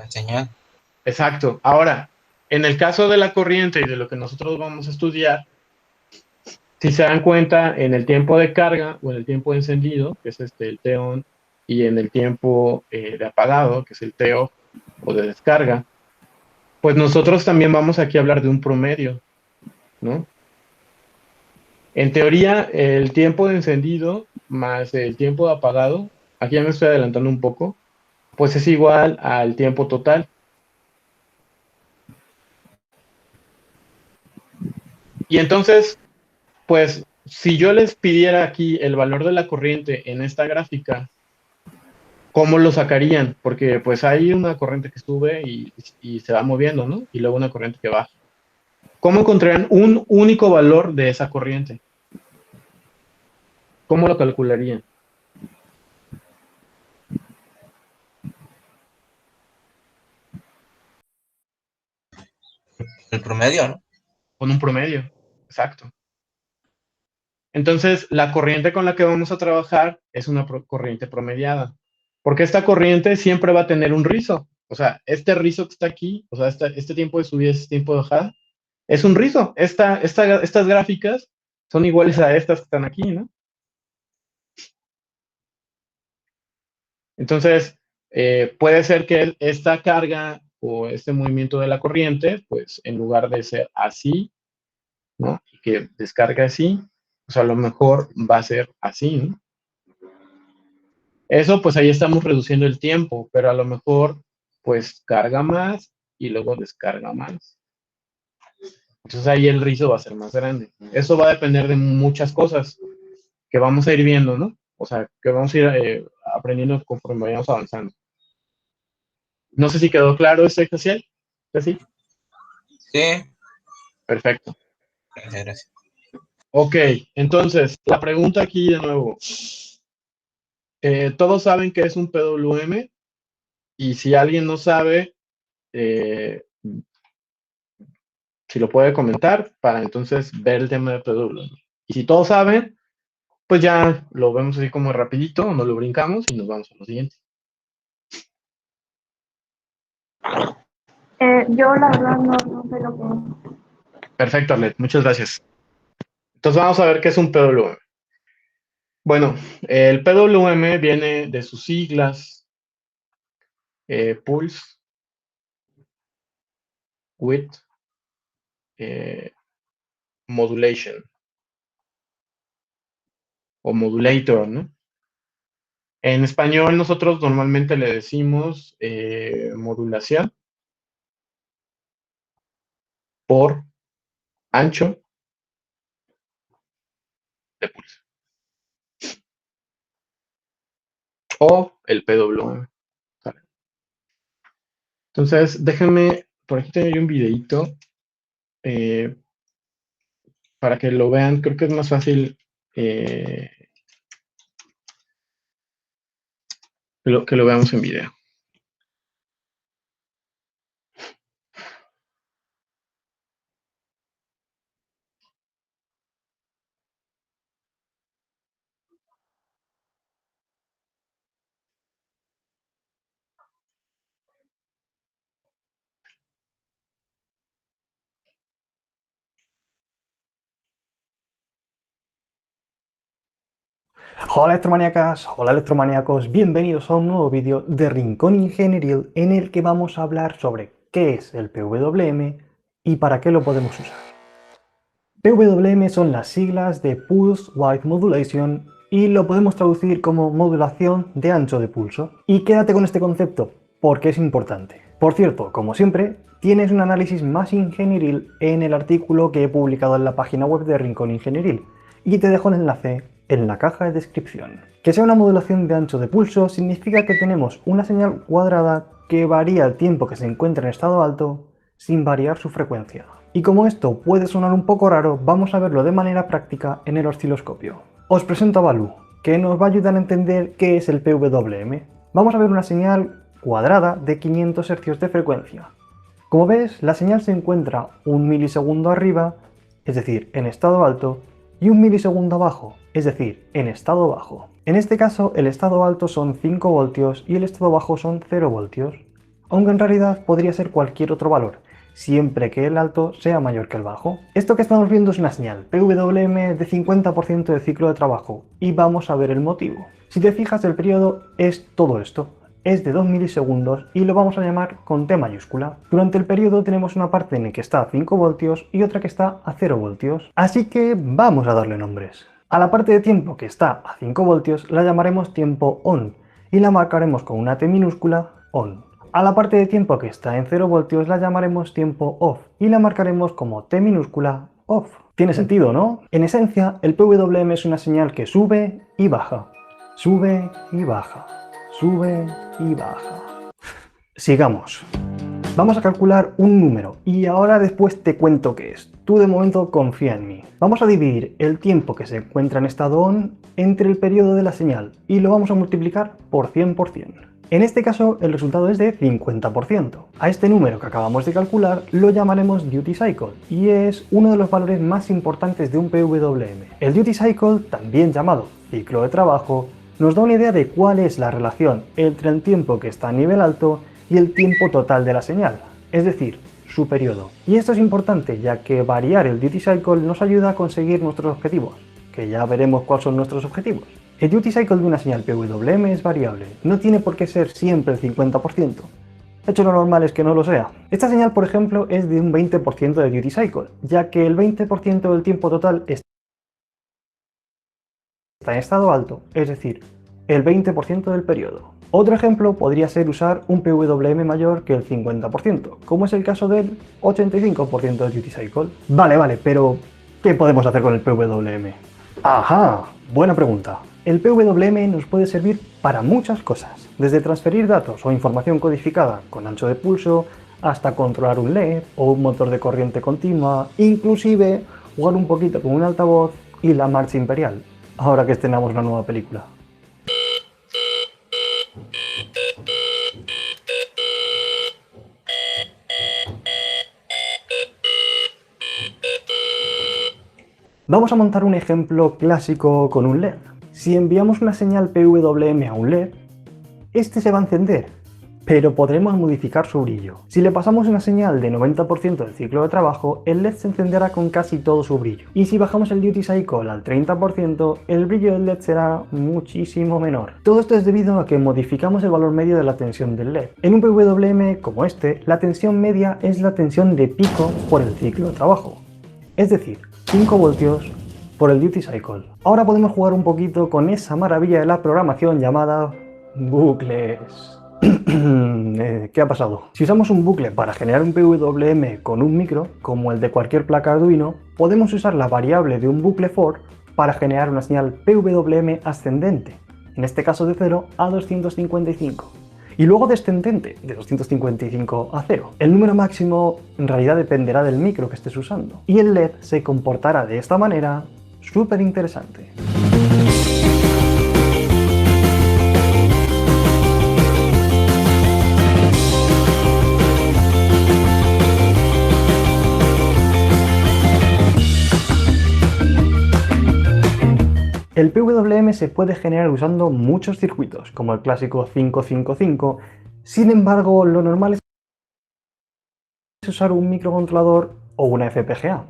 señal. exacto. Ahora, en el caso de la corriente y de lo que nosotros vamos a estudiar, si se dan cuenta, en el tiempo de carga o en el tiempo de encendido, que es el T-on, y en el tiempo de apagado, que es el T-off o de descarga, pues nosotros también vamos aquí a hablar de un promedio, ¿no? En teoría, el tiempo de encendido más el tiempo de apagado, aquí ya me estoy adelantando un poco, pues es igual al tiempo total. Y entonces, pues, si yo les pidiera aquí el valor de la corriente en esta gráfica, ¿cómo lo sacarían? Porque pues hay una corriente que sube y se va moviendo, ¿no? Y luego una corriente que baja. ¿Cómo encontrarían un único valor de esa corriente? ¿Cómo lo calcularían? El promedio, ¿no? Con un promedio, exacto. Entonces, la corriente con la que vamos a trabajar es una corriente promediada, porque esta corriente siempre va a tener un rizo. O sea, este rizo que está aquí, o sea, este tiempo de subida, este tiempo de bajada, es un rizo. Estas gráficas son iguales a estas que están aquí, ¿no? Entonces, puede ser que esta carga o este movimiento de la corriente, pues en lugar de ser así, ¿no? Y que descarga así, pues a lo mejor va a ser así, ¿no? Eso, pues ahí estamos reduciendo el tiempo, pero a lo mejor, pues carga más y luego descarga más. Entonces ahí el rizo va a ser más grande. Eso va a depender de muchas cosas. que vamos a ir viendo, ¿no? O sea, que vamos a ir aprendiendo conforme vayamos avanzando. No sé si quedó claro este ejercicio. ¿Sí? Sí, Perfecto. gracias. Ok, entonces, la pregunta aquí de nuevo. Todos saben qué es un PWM, y si alguien no sabe, si lo puede comentar para entonces ver el tema de PWM. Y si todos saben, pues ya lo vemos así como rapidito, no lo brincamos y nos vamos a lo siguiente. Yo la verdad no sé lo que es. Perfecto, Arlet, muchas gracias. Entonces vamos a ver qué es un PWM. Bueno, el PWM viene de sus siglas, Pulse, Width, Modulation o Modulator, ¿no? En español nosotros normalmente le decimos modulación por ancho de pulso o el PWM. ¿Vale? Entonces, déjenme, por aquí tengo yo un videito para que lo vean. Creo que es más fácil que lo veamos en video. Hola electromaníacas, hola electromaníacos, bienvenidos a un nuevo vídeo de Rincón Ingenieril en el que vamos a hablar sobre qué es el PWM y para qué lo podemos usar. PWM son las siglas de Pulse Width Modulation y lo podemos traducir como modulación de ancho de pulso. Y quédate con este concepto porque es importante. Por cierto, como siempre, tienes un análisis más ingenieril en el artículo que he publicado en la página web de Rincón Ingenieril y te dejo el enlace en la caja de descripción. Que sea una modulación de ancho de pulso significa que tenemos una señal cuadrada que varía el tiempo que se encuentra en estado alto sin variar su frecuencia. Y como esto puede sonar un poco raro, vamos a verlo de manera práctica en el osciloscopio. Os presento a Balu, que nos va a ayudar a entender qué es el PWM. Vamos a ver una señal cuadrada de 500 Hz de frecuencia. Como ves, la señal se encuentra un milisegundo arriba, es decir, en estado alto, y un milisegundo abajo, es decir, en estado bajo. En este caso, el estado alto son 5 voltios y el estado bajo son 0 voltios, aunque en realidad podría ser cualquier otro valor, siempre que el alto sea mayor que el bajo. Esto que estamos viendo es una señal PWM de 50% de ciclo de trabajo, y vamos a ver el motivo. Si te fijas, el periodo es todo esto. Es de 2 milisegundos y lo vamos a llamar con T mayúscula. Durante el periodo tenemos una parte en la que está a 5 voltios y otra que está a 0 voltios. Así que vamos a darle nombres. A la parte de tiempo que está a 5 voltios la llamaremos tiempo on y la marcaremos con una T minúscula on. A la parte de tiempo que está en 0 voltios la llamaremos tiempo off y la marcaremos como T minúscula off. Tiene sentido, ¿no? En esencia, el PWM es una señal que sube y baja. Sube y baja. Sube y baja. Sigamos. Vamos a calcular un número y ahora después te cuento qué es. Tú de momento confía en mí. Vamos a dividir el tiempo que se encuentra en estado on entre el periodo de la señal y lo vamos a multiplicar por 100%. En este caso el resultado es de 50%. A este número que acabamos de calcular lo llamaremos duty cycle y es uno de los valores más importantes de un PWM. El duty cycle, también llamado ciclo de trabajo, nos da una idea de cuál es la relación entre el tiempo que está a nivel alto y el tiempo total de la señal, es decir, su periodo. Y esto es importante ya que variar el duty cycle nos ayuda a conseguir nuestros objetivos, que ya veremos cuáles son nuestros objetivos. El duty cycle de una señal PWM es variable, no tiene por qué ser siempre el 50%. De hecho, lo normal es que no lo sea. Esta señal, por ejemplo, es de un 20% de duty cycle, ya que el 20% del tiempo total está en estado alto, es decir, el 20% del periodo. Otro ejemplo podría ser usar un PWM mayor que el 50%, como es el caso del 85% de duty cycle. Vale, pero ¿qué podemos hacer con el PWM? Ajá, buena pregunta. El PWM nos puede servir para muchas cosas, desde transferir datos o información codificada con ancho de pulso, hasta controlar un LED o un motor de corriente continua, inclusive jugar un poquito con un altavoz y la marcha imperial, ahora que estrenamos una nueva película. Vamos a montar un ejemplo clásico con un LED. Si enviamos una señal PWM a un LED, este se va a encender, pero podremos modificar su brillo. Si le pasamos una señal de 90% del ciclo de trabajo, el LED se encenderá con casi todo su brillo. Y si bajamos el duty cycle al 30%, el brillo del LED será muchísimo menor. Todo esto es debido a que modificamos el valor medio de la tensión del LED. En un PWM como este, la tensión media es la tensión de pico por el ciclo de trabajo. Es decir, 5 voltios por el duty cycle. Ahora podemos jugar un poquito con esa maravilla de la programación llamada bucles. ¿Qué ha pasado? Si usamos un bucle para generar un PWM con un micro, como el de cualquier placa Arduino, podemos usar la variable de un bucle for para generar una señal PWM ascendente, en este caso de 0 a 255. Y luego descendente, de 255 a 0. El número máximo en realidad dependerá del micro que estés usando. Y el LED se comportará de esta manera súper interesante. El PWM se puede generar usando muchos circuitos, como el clásico 555. Sin embargo, lo normal es usar un microcontrolador o una FPGA.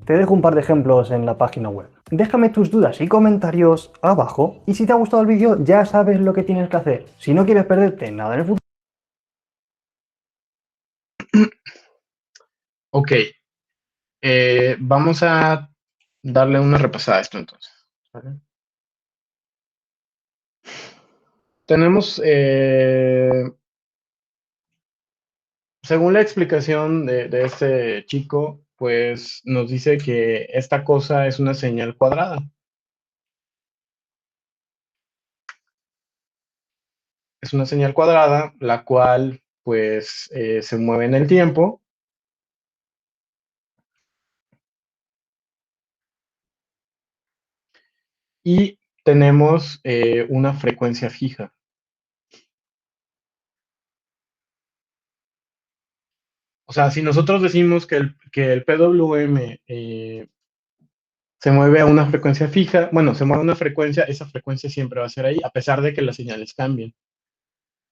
Te dejo un par de ejemplos en la página web. Déjame tus dudas y comentarios abajo, y si te ha gustado el vídeo ya sabes lo que tienes que hacer. Si no quieres perderte nada en el futuro. Ok, vamos a darle una repasada a esto entonces. ¿Vale? Tenemos, según la explicación de este chico, pues nos dice que esta cosa es una señal cuadrada. Es una señal cuadrada, la cual pues se mueve en el tiempo. Y tenemos una frecuencia fija. O sea, si nosotros decimos que el PWM se mueve a una frecuencia fija, bueno, se mueve a una frecuencia, esa frecuencia siempre va a ser ahí, a pesar de que las señales cambien.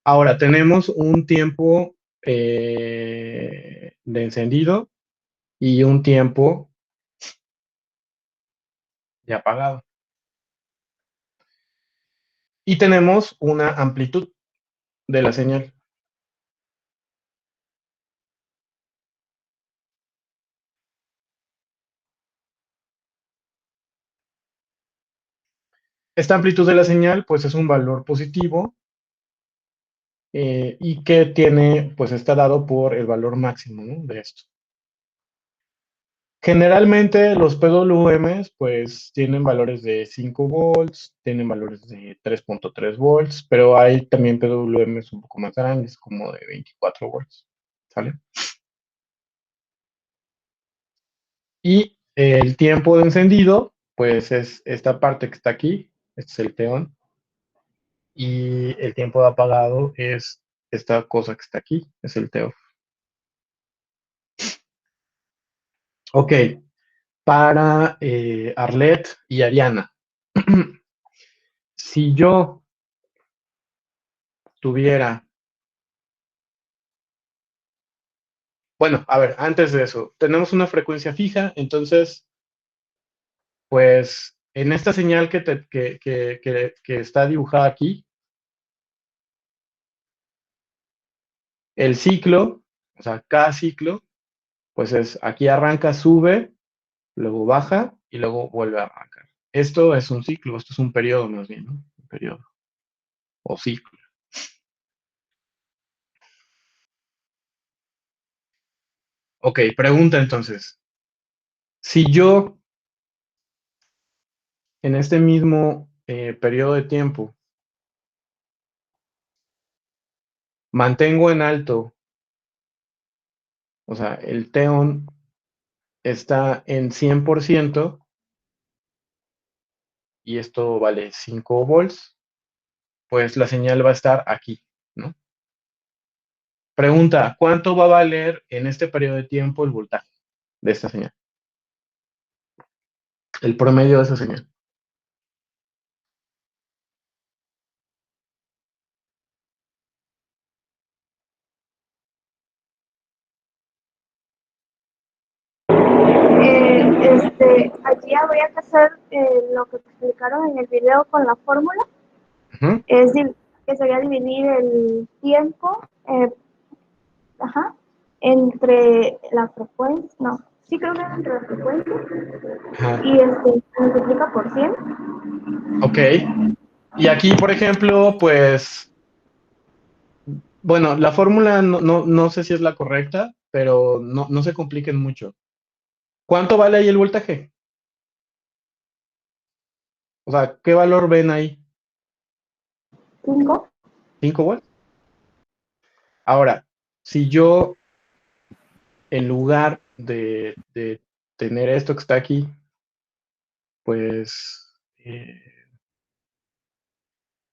Ahora, tenemos un tiempo de encendido y un tiempo de apagado. Y tenemos una amplitud de la señal. Esta amplitud de la señal, pues es un valor positivo y que tiene, pues está dado por el valor máximo, ¿no?, de esto. Generalmente los PWMs pues tienen valores de 5 volts, tienen valores de 3.3 volts, pero hay también PWMs un poco más grandes, como de 24 volts, ¿sale? Y el tiempo de encendido, pues es esta parte que está aquí, este es el teón, y el tiempo de apagado es esta cosa que está aquí, es el TEOF. Ok, para Arlet y Ariana. Si yo tuviera, bueno, a ver, antes de eso, tenemos una frecuencia fija, entonces, pues, en esta señal que está dibujada aquí, el ciclo, o sea, cada ciclo, pues es, aquí arranca, sube, luego baja y luego vuelve a arrancar. Esto es un ciclo, esto es un periodo más bien, ¿no? Un periodo o ciclo. Ok, pregunta entonces. Si yo en este mismo periodo de tiempo mantengo en alto, o sea, el T-on está en 100% y esto vale 5 volts, pues la señal va a estar aquí, ¿no? Pregunta, ¿cuánto va a valer en este periodo de tiempo el voltaje de esta señal? El promedio de esa señal. Allí habría que hacer lo que te explicaron en el video con la fórmula, Ujú. que sería dividir el tiempo entre la frecuencia, no, sí creo que es entre la frecuencia Ajá. y multiplica por 100. Ok. Y aquí, por ejemplo, pues, bueno, la fórmula no sé si es la correcta, pero no se compliquen mucho. ¿Cuánto vale ahí el voltaje? O sea, ¿qué valor ven ahí? 5. 5 volts. Ahora, si yo, en lugar de tener esto que está aquí, pues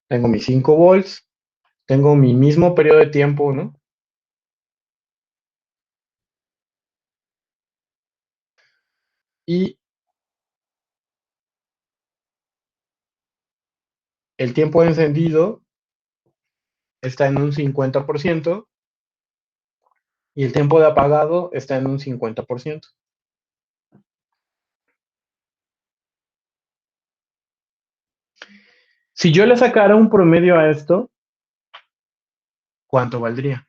tengo mis 5 volts, tengo mi mismo periodo de tiempo, ¿no? Y el tiempo de encendido está en un 50% y el tiempo de apagado está en un 50%. Si yo le sacara un promedio a esto, ¿cuánto valdría?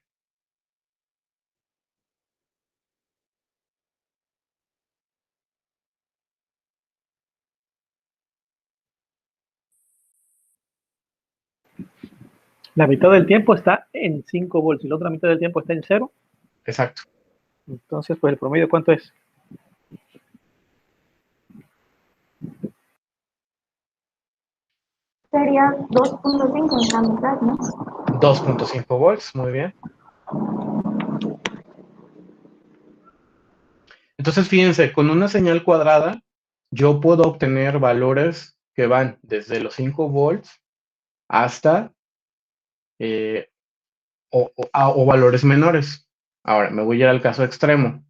La mitad del tiempo está en 5 volts y la otra mitad del tiempo está en 0. Exacto. Entonces, pues el promedio, ¿cuánto es? Sería 2.5 en la mitad, ¿no? 2.5 volts, muy bien. Entonces, fíjense, con una señal cuadrada, yo puedo obtener valores que van desde los 5 volts hasta o valores menores. Ahora, me voy a ir al caso extremo.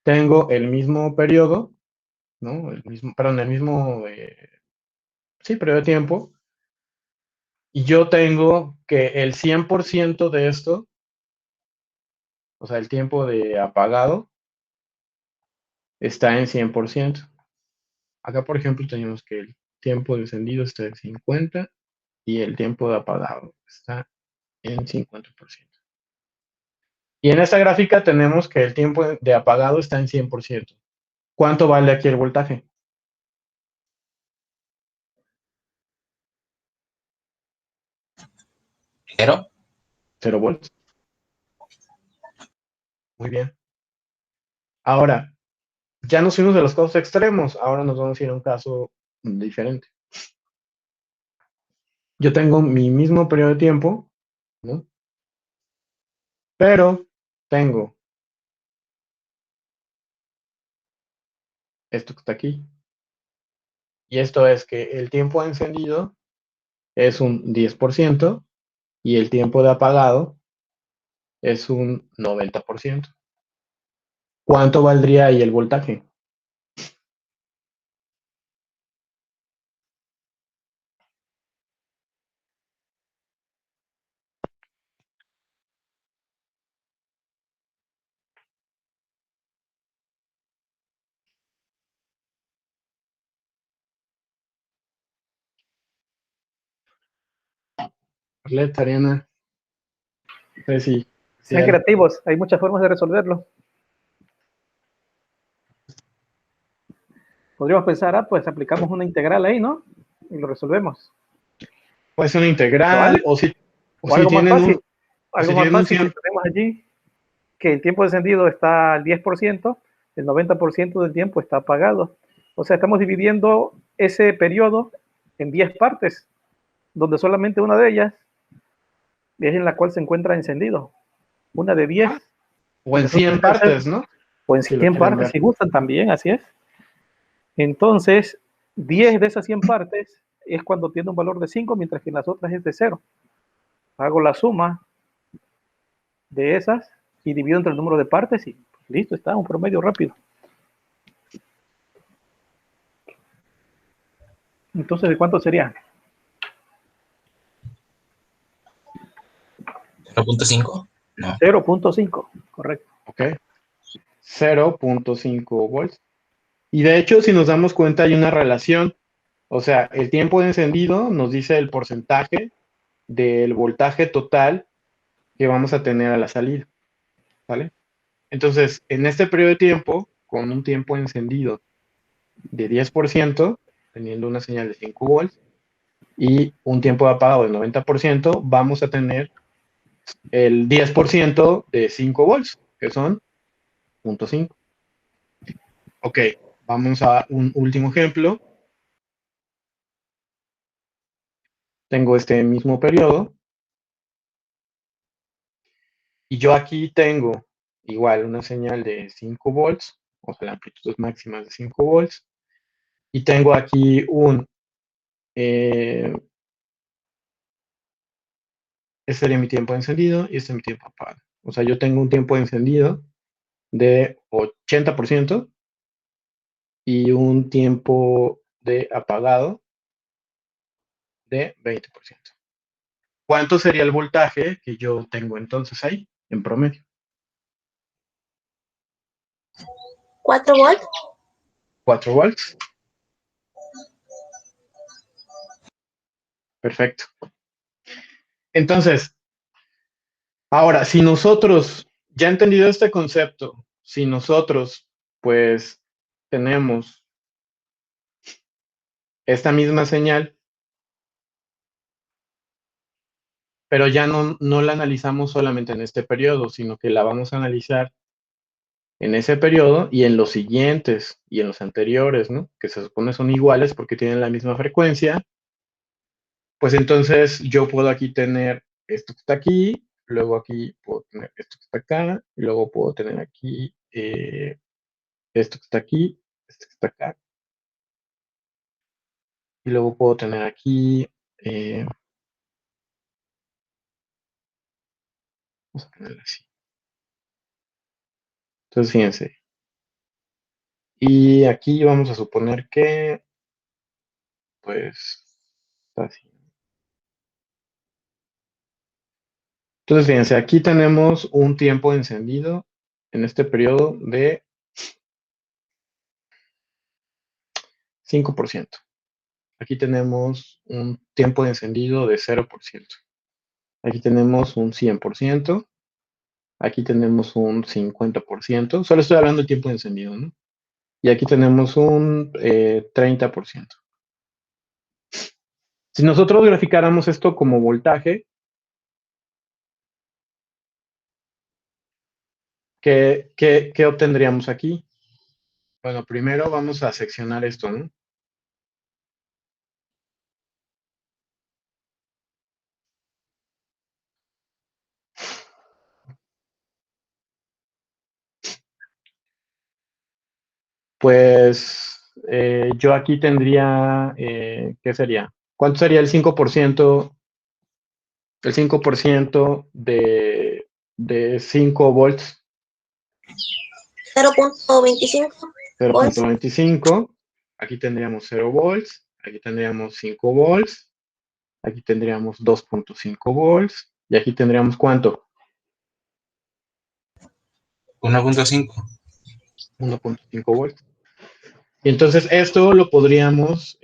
Tengo el mismo periodo, ¿no? El mismo, sí, periodo de tiempo, y yo tengo que el 100% de esto, o sea, el tiempo de apagado, está en 100%. Acá, por ejemplo, tenemos que el tiempo de encendido está en 50 y el tiempo de apagado está en 50%. Y en esta gráfica tenemos que el tiempo de apagado está en 100%. ¿Cuánto vale aquí el voltaje? 0. 0 volts. Muy bien. Ahora, ya nos fuimos de los casos extremos, ahora nos vamos a ir a un caso diferente. Yo tengo mi mismo periodo de tiempo, ¿no? Pero tengo esto que está aquí. Y esto es que el tiempo de encendido es un 10% y el tiempo de apagado es un 90%. ¿Cuánto valdría ahí el voltaje? Arlet, Ariana, Ceci, Sean Ciel. creativos, hay muchas formas de resolverlo. Podríamos pensar, pues aplicamos una integral ahí, ¿no? Y lo resolvemos. Puede ser una ¿Lo vale? integral o si Algo más tienen fácil. si Algo más tienen un fácil, si 100. tenemos allí que el tiempo de encendido está al 10%, el 90% del tiempo está apagado. O sea, estamos dividiendo ese periodo en 10 partes, donde solamente una de ellas es en la cual se encuentra encendido. Una de 10. O en 100 partes, ¿no? O en Si lo 100 quieren partes, ver. si gustan también, así es. Entonces, 10 de esas 100 partes es cuando tiene un valor de 5, mientras que en las otras es de 0. Hago la suma de esas y divido entre el número de partes y listo, está, un promedio rápido. Entonces, ¿de cuánto sería? 0.5. No. 0.5, correcto. Ok. 0.5 volts. Y de hecho, si nos damos cuenta, hay una relación. O sea, el tiempo de encendido nos dice el porcentaje del voltaje total que vamos a tener a la salida. ¿Vale? Entonces, en este periodo de tiempo, con un tiempo encendido de 10%, teniendo una señal de 5 volts, y un tiempo de apagado de 90%, vamos a tener el 10% de 5 volts, que son 0.5. Ok, vamos a un último ejemplo. Tengo este mismo periodo. Y yo aquí tengo igual una señal de 5 volts, o sea, la amplitud es máxima de 5 volts. Y tengo aquí este sería mi tiempo de encendido y este es mi tiempo apagado. O sea, yo tengo un tiempo de encendido de 80% y un tiempo de apagado de 20%. ¿Cuánto sería el voltaje que yo tengo entonces ahí, en promedio? 4 volts. 4 volts. Perfecto. Entonces, ahora, si nosotros, ya entendido este concepto, si nosotros, pues, tenemos esta misma señal, pero ya no la analizamos solamente en este periodo, sino que la vamos a analizar en ese periodo y en los siguientes y en los anteriores, ¿no? Que se supone son iguales porque tienen la misma frecuencia, pues entonces yo puedo aquí tener esto que está aquí, luego aquí puedo tener esto que está acá, y luego puedo tener aquí esto que está aquí, esto que está acá, y luego puedo tener aquí, vamos a ponerlo así. Entonces, fíjense. Y aquí vamos a suponer que, pues, está así. Entonces, fíjense, aquí tenemos un tiempo de encendido en este periodo de 5%. Aquí tenemos un tiempo de encendido de 0%. Aquí tenemos un 100%. Aquí tenemos un 50%. Solo estoy hablando del tiempo de encendido, ¿no? Y aquí tenemos un 30%. Si nosotros graficáramos esto como voltaje, ¿qué obtendríamos aquí? Bueno, primero vamos a seccionar esto, ¿no? Pues yo aquí tendría, ¿qué sería? ¿Cuánto sería el 5%? El 5% de 5 volts, 0.25 volts. 0.25. Aquí tendríamos 0 volts, aquí tendríamos 5 volts, aquí tendríamos 2.5 volts, y aquí tendríamos ¿cuánto? 1.5. 1.5 volts. Y entonces esto lo podríamos,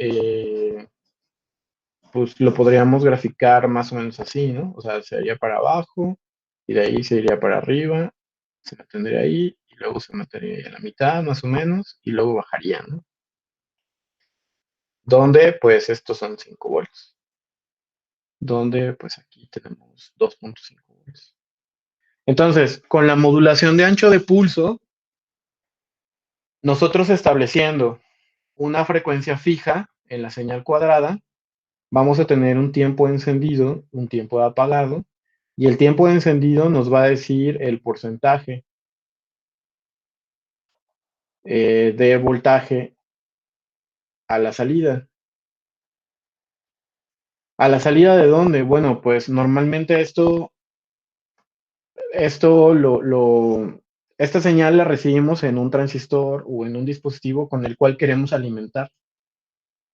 pues lo podríamos graficar más o menos así, ¿no? O sea, se iría para abajo, y de ahí se iría para arriba, se mantendría ahí, y luego se mantendría ahí a la mitad, más o menos, y luego bajaría, ¿no? Donde, pues, estos son 5 volts. Donde, pues, aquí tenemos 2.5 volts. Entonces, con la modulación de ancho de pulso, nosotros estableciendo una frecuencia fija en la señal cuadrada, vamos a tener un tiempo encendido, un tiempo de apagado, y el tiempo de encendido nos va a decir el porcentaje de voltaje a la salida. ¿A la salida de dónde? Bueno, pues normalmente esta señal la recibimos en un transistor o en un dispositivo con el cual queremos alimentar.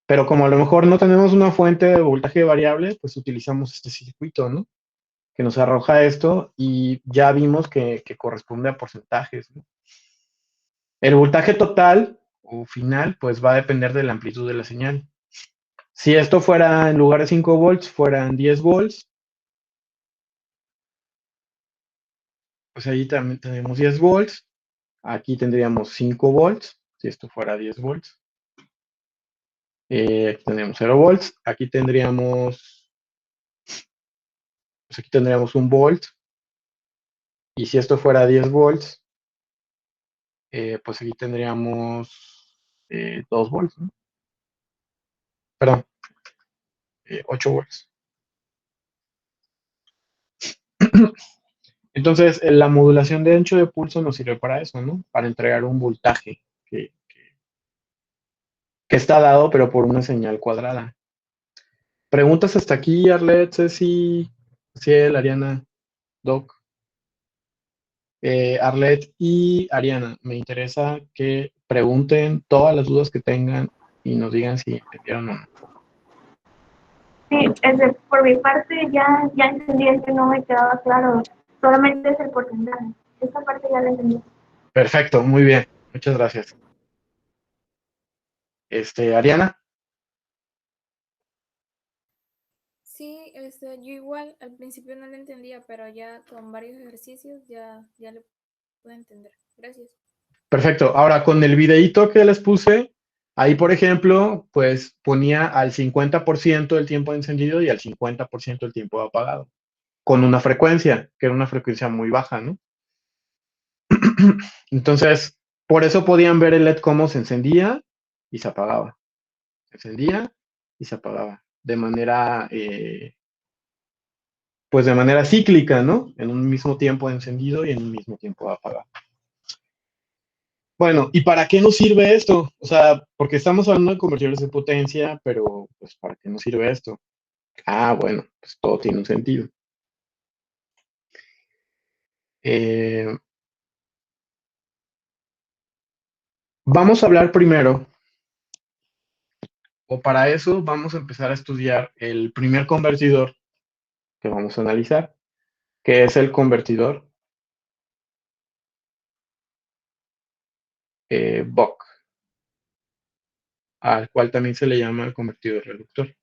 Pero como a lo mejor no tenemos una fuente de voltaje variable, pues utilizamos este circuito, ¿no? Que nos arroja esto y ya vimos que corresponde a porcentajes, ¿no? El voltaje total o final, pues va a depender de la amplitud de la señal. Si esto fuera en lugar de 5 volts, fueran 10 volts, pues ahí también tenemos 10 volts. Aquí tendríamos 5 volts, si esto fuera 10 volts. Aquí tenemos 0 volts. Aquí tendríamos, pues aquí tendríamos 1 volt. Y si esto fuera 10 volts, pues aquí tendríamos 2 volts, ¿no? Perdón, 8 volts. Entonces, la modulación de ancho de pulso nos sirve para eso, ¿no? Para entregar un voltaje que está dado, pero por una señal cuadrada. Preguntas hasta aquí, Arlet, Ceci, Ciel, Ariana, Doc. Arlet y Ariana, me interesa que pregunten todas las dudas que tengan y nos digan si entendieron o no. Sí, por mi parte ya entendí, es que no me quedaba claro. Solamente es el porcentaje. Esta parte ya la entendí. Perfecto, muy bien. Muchas gracias. Ariana. Sí, yo igual al principio no lo entendía, pero ya con varios ejercicios ya lo puedo entender. Gracias. Perfecto. Ahora, con el videíto que les puse, ahí, por ejemplo, pues ponía al 50% el tiempo de encendido y al 50% el tiempo de apagado, con una frecuencia, que era una frecuencia muy baja, ¿no? Entonces, por eso podían ver el LED cómo se encendía y se apagaba. Se encendía y se apagaba. De manera, pues de manera cíclica, ¿no? En un mismo tiempo de encendido y en un mismo tiempo de apagado. Bueno, ¿y para qué nos sirve esto? O sea, porque estamos hablando de convertidores de potencia, pero pues ¿para qué nos sirve esto? Ah, bueno, pues todo tiene un sentido. Vamos a hablar primero, o para eso vamos a empezar a estudiar el primer convertidor que vamos a analizar, que es el convertidor Buck, al cual también se le llama el convertidor reductor.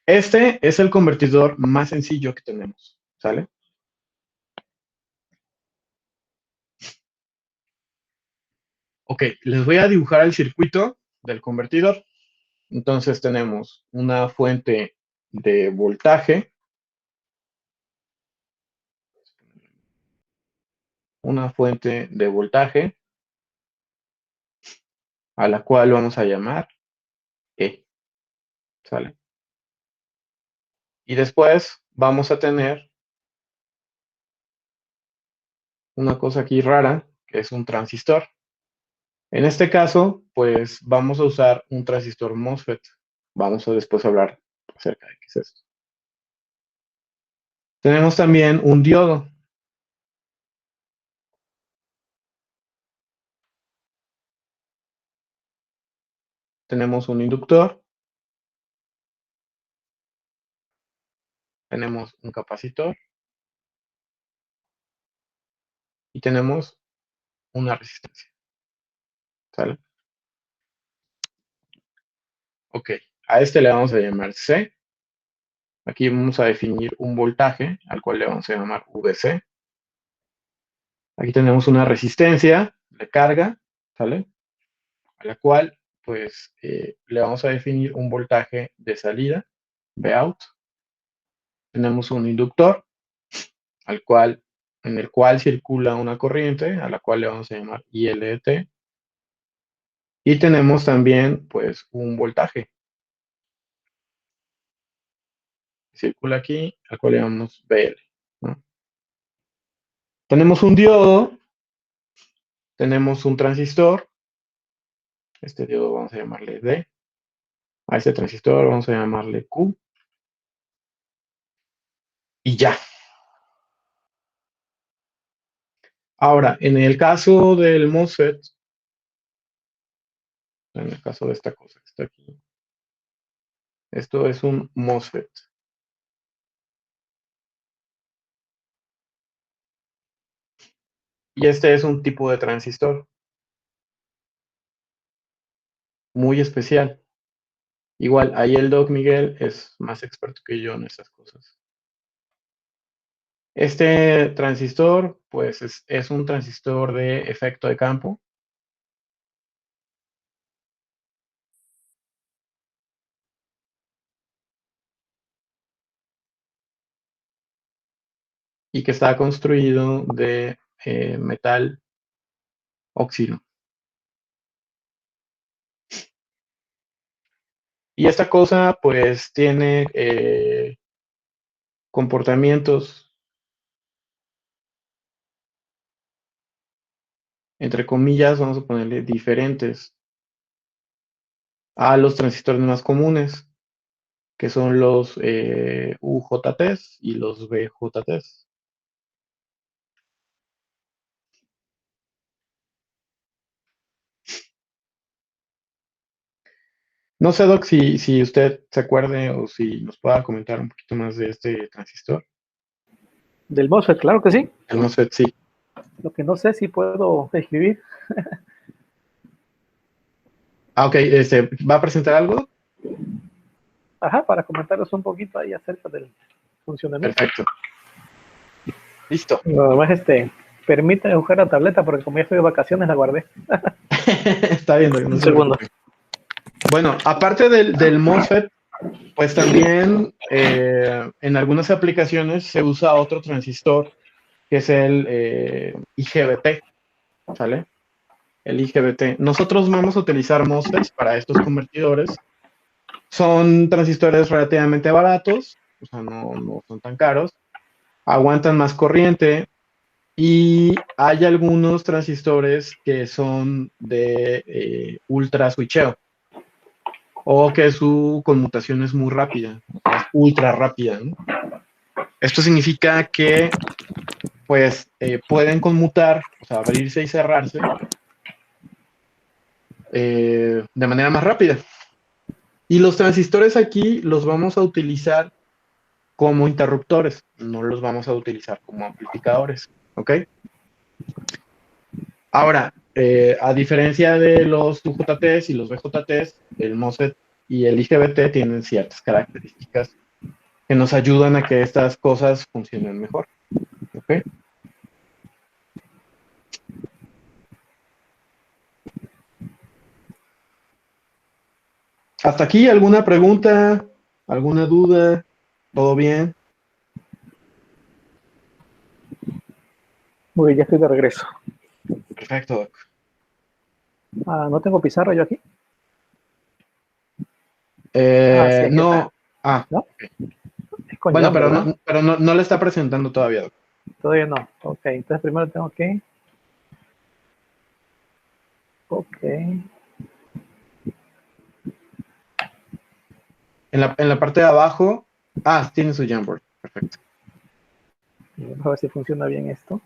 Este es el convertidor más sencillo que tenemos, ¿sale? Ok, les voy a dibujar el circuito del convertidor. Entonces tenemos una fuente de voltaje, a la cual vamos a llamar E, ¿sale? Y después vamos a tener una cosa aquí rara, que es un transistor. En este caso, pues vamos a usar un transistor MOSFET. Vamos a después hablar acerca de qué es esto. Tenemos también un diodo. Tenemos un inductor. Tenemos un capacitor. Y tenemos una resistencia. ¿Sale? Ok, a este le vamos a llamar C. Aquí vamos a definir un voltaje, al cual le vamos a llamar VC. Aquí tenemos una resistencia de carga, ¿sale? A la cual, pues, le vamos a definir un voltaje de salida, Vout. Tenemos un inductor, en el cual circula una corriente, a la cual le vamos a llamar ILT. Y tenemos también, pues, un voltaje. Circula aquí, al cual llamamos BL, ¿no? Tenemos un diodo, tenemos un transistor. Este diodo vamos a llamarle D. A este transistor vamos a llamarle Q. Y ya. Ahora, en el caso del MOSFET, en el caso de esta cosa que está aquí, esto es un MOSFET. Y este es un tipo de transistor muy especial. Igual, ahí el Doc Miguel es más experto que yo en estas cosas. Este transistor, pues, es un transistor de efecto de campo. Y que está construido de metal óxido. Y esta cosa, pues, tiene comportamientos, entre comillas, vamos a ponerle diferentes a los transistores más comunes, que son los UJTs y los BJTs. No sé, Doc, si usted se acuerde o si nos pueda comentar un poquito más de este transistor. Del MOSFET, claro que sí. El MOSFET, sí. Lo que no sé si puedo escribir. Ok, ¿va a presentar algo? Ajá, para comentarles un poquito ahí acerca del funcionamiento. Perfecto. Listo. Además, permítame buscar la tableta porque como ya estoy de vacaciones la guardé. Está bien, Doc, no Un se segundo. preocupe. Bueno, aparte del MOSFET, pues también en algunas aplicaciones se usa otro transistor, que es el IGBT, ¿sale? El IGBT. Nosotros vamos a utilizar MOSFETs para estos convertidores. Son transistores relativamente baratos, o sea, no son tan caros, aguantan más corriente y hay algunos transistores que son de ultra switcheo o que su conmutación es muy rápida, es ultra rápida, ¿no? Esto significa que pues pueden conmutar, o sea, abrirse y cerrarse de manera más rápida. Y los transistores aquí los vamos a utilizar como interruptores, no los vamos a utilizar como amplificadores, ¿ok? Ahora, a diferencia de los UJTs y los BJTs, el MOSFET y el IGBT tienen ciertas características que nos ayudan a que estas cosas funcionen mejor, ¿ok? ¿Hasta aquí alguna pregunta? ¿Alguna duda? ¿Todo bien? Muy bien, ya estoy de regreso. Perfecto, Doc. No tengo pizarra yo aquí. Sí, aquí No. está. ¿No? Es con Bueno, Jan, pero ¿verdad? no le está presentando todavía, Doc. Todavía no. Ok, entonces primero tengo que... Ok. En la parte de abajo. Tiene su Jamboard. Perfecto. Vamos a ver si funciona bien esto.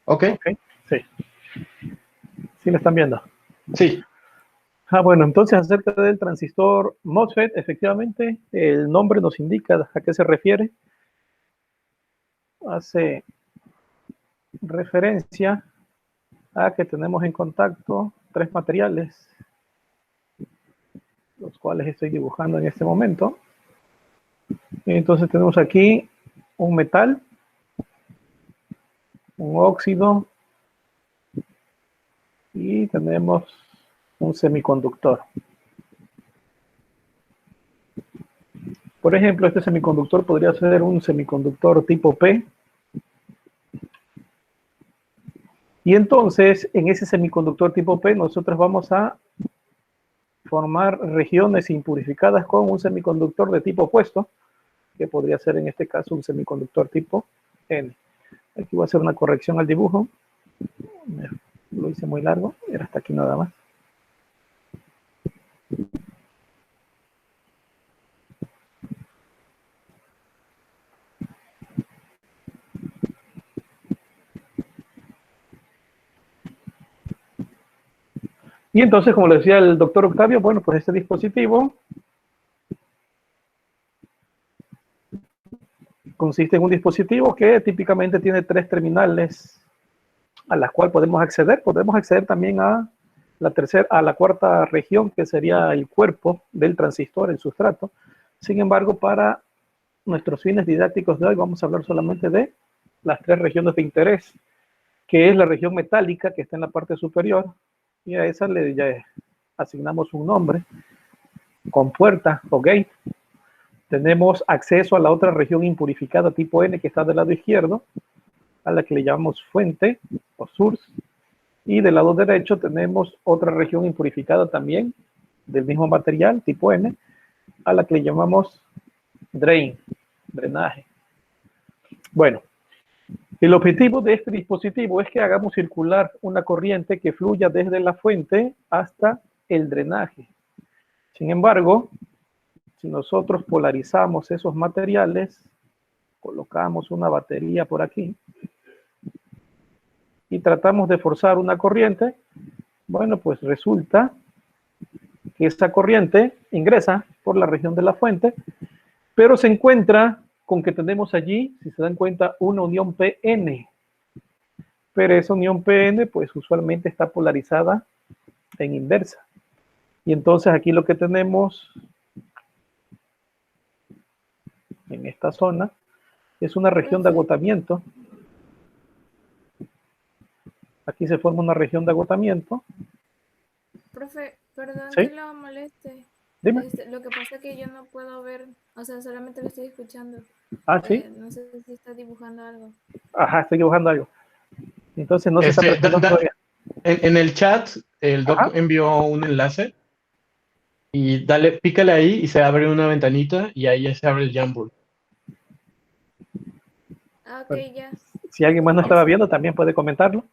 Ok. Ok, sí. ¿Sí lo están viendo? Sí. Bueno, entonces acerca del transistor MOSFET, efectivamente, el nombre nos indica a qué se refiere. Hace referencia a que tenemos en contacto tres materiales, los cuales estoy dibujando en este momento. Entonces tenemos aquí un metal, un óxido y tenemos un semiconductor. Por ejemplo, este semiconductor podría ser un semiconductor tipo P. Y entonces, en ese semiconductor tipo P, nosotros vamos a formar regiones impurificadas con un semiconductor de tipo opuesto, que podría ser en este caso un semiconductor tipo N. Aquí voy a hacer una corrección al dibujo. Lo hice muy largo, era hasta aquí nada más. Y entonces, como le decía el doctor Octavio, bueno, pues este dispositivo consiste en un dispositivo que típicamente tiene 3 terminales a las cuales podemos acceder. Podemos acceder también a la cuarta región, que sería el cuerpo del transistor, el sustrato. Sin embargo, para nuestros fines didácticos de hoy vamos a hablar solamente de las 3 regiones de interés, que es la región metálica, que está en la parte superior, y a esa le ya asignamos un nombre, con puerta o gate. Tenemos acceso a la otra región impurificada tipo N, que está del lado izquierdo, a la que le llamamos fuente o source. Y del lado derecho tenemos otra región impurificada también, del mismo material, tipo N, a la que le llamamos drain, drenaje. Bueno, el objetivo de este dispositivo es que hagamos circular una corriente que fluya desde la fuente hasta el drenaje. Sin embargo, si nosotros polarizamos esos materiales, colocamos una batería por aquí y tratamos de forzar una corriente, bueno, pues resulta que esta corriente ingresa por la región de la fuente, pero se encuentra con que tenemos allí, si se dan cuenta, una unión PN. Pero esa unión PN, pues usualmente está polarizada en inversa. Y entonces aquí lo que tenemos en esta zona es una región de agotamiento. Aquí se forma una región de agotamiento. Profe, perdón ¿Sí? que lo moleste. Dime. Lo que pasa es que yo no puedo ver, o sea, solamente lo estoy escuchando. Ah, sí. No sé si está dibujando algo. Ajá, estoy dibujando algo. Entonces no se está Este, presentando todavía. en el chat, el doc Ajá. envió un enlace y pícale ahí y se abre una ventanita y ahí ya se abre el Jamboard. Ah, ok, Bueno, ya. si alguien más no estaba viendo, también puede comentarlo.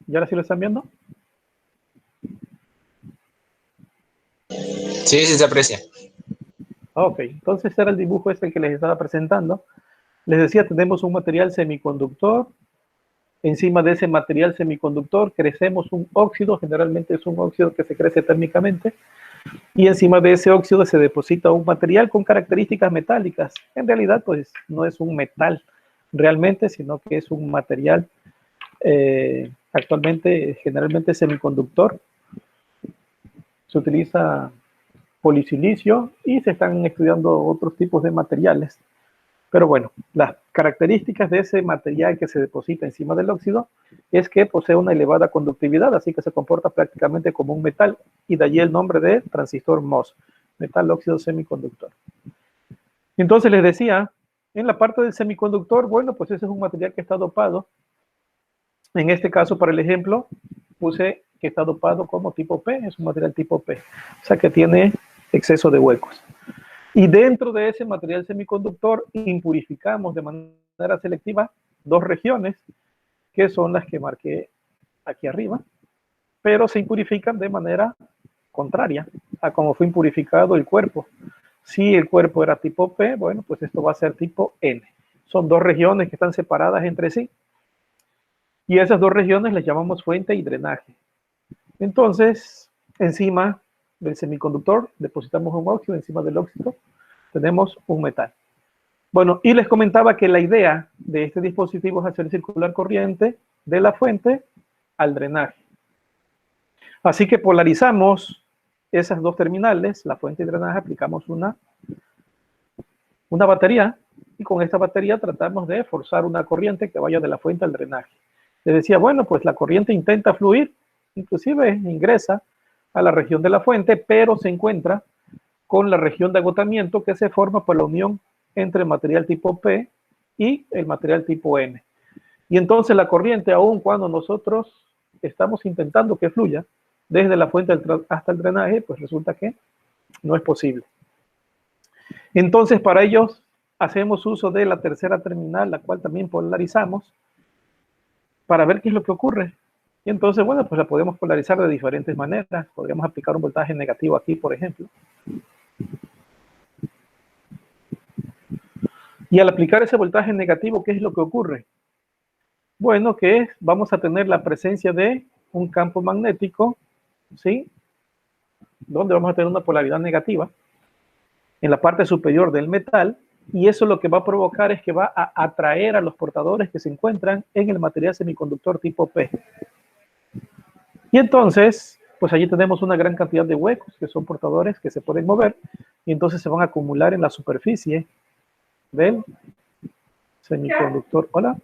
¿Y ahora sí lo están viendo? Sí, sí se aprecia. Ok, entonces era el dibujo este que les estaba presentando. Les decía, tenemos un material semiconductor. Encima de ese material semiconductor crecemos un óxido, generalmente es un óxido que se crece térmicamente, y encima de ese óxido se deposita un material con características metálicas. En realidad, pues no es un metal realmente, sino que es un material actualmente generalmente semiconductor. Se utiliza polisilicio y se están estudiando otros tipos de materiales. Pero bueno, las características de ese material que se deposita encima del óxido es que posee una elevada conductividad, así que se comporta prácticamente como un metal, y de allí el nombre de transistor MOS, metal óxido semiconductor. Entonces les decía, en la parte del semiconductor, bueno, pues ese es un material que está dopado. En este caso, para el ejemplo, puse que está dopado como tipo P, es un material tipo P, o sea que tiene exceso de huecos. Y dentro de ese material semiconductor impurificamos de manera selectiva 2 regiones, que son las que marqué aquí arriba, pero se impurifican de manera contraria a como fue impurificado el cuerpo. Si el cuerpo era tipo P, bueno, pues esto va a ser tipo N. Son 2 regiones que están separadas entre sí. Y esas 2 regiones las llamamos fuente y drenaje. Entonces, encima del semiconductor depositamos un óxido, encima del óxido tenemos un metal. Bueno, y les comentaba que la idea de este dispositivo es hacer circular corriente de la fuente al drenaje. Así que polarizamos esas 2 terminales, la fuente y drenaje, aplicamos una batería, y con esta batería tratamos de forzar una corriente que vaya de la fuente al drenaje. Les decía, bueno, pues la corriente intenta fluir, inclusive ingresa a la región de la fuente, pero se encuentra con la región de agotamiento que se forma por la unión entre material tipo P y el material tipo N. Y entonces la corriente, aun cuando nosotros estamos intentando que fluya desde la fuente hasta el drenaje, pues resulta que no es posible. Entonces, para ellos hacemos uso de la tercera terminal, la cual también polarizamos, para ver qué es lo que ocurre. Y entonces, bueno, pues la podemos polarizar de diferentes maneras. Podríamos aplicar un voltaje negativo aquí, por ejemplo. Y al aplicar ese voltaje negativo, ¿qué es lo que ocurre? Bueno, que vamos a tener la presencia de un campo magnético, ¿sí? Donde vamos a tener una polaridad negativa en la parte superior del metal, y eso lo que va a provocar es que va a atraer a los portadores que se encuentran en el material semiconductor tipo P. Y entonces, pues allí tenemos una gran cantidad de huecos que son portadores que se pueden mover, y entonces se van a acumular en la superficie del semiconductor. Hola.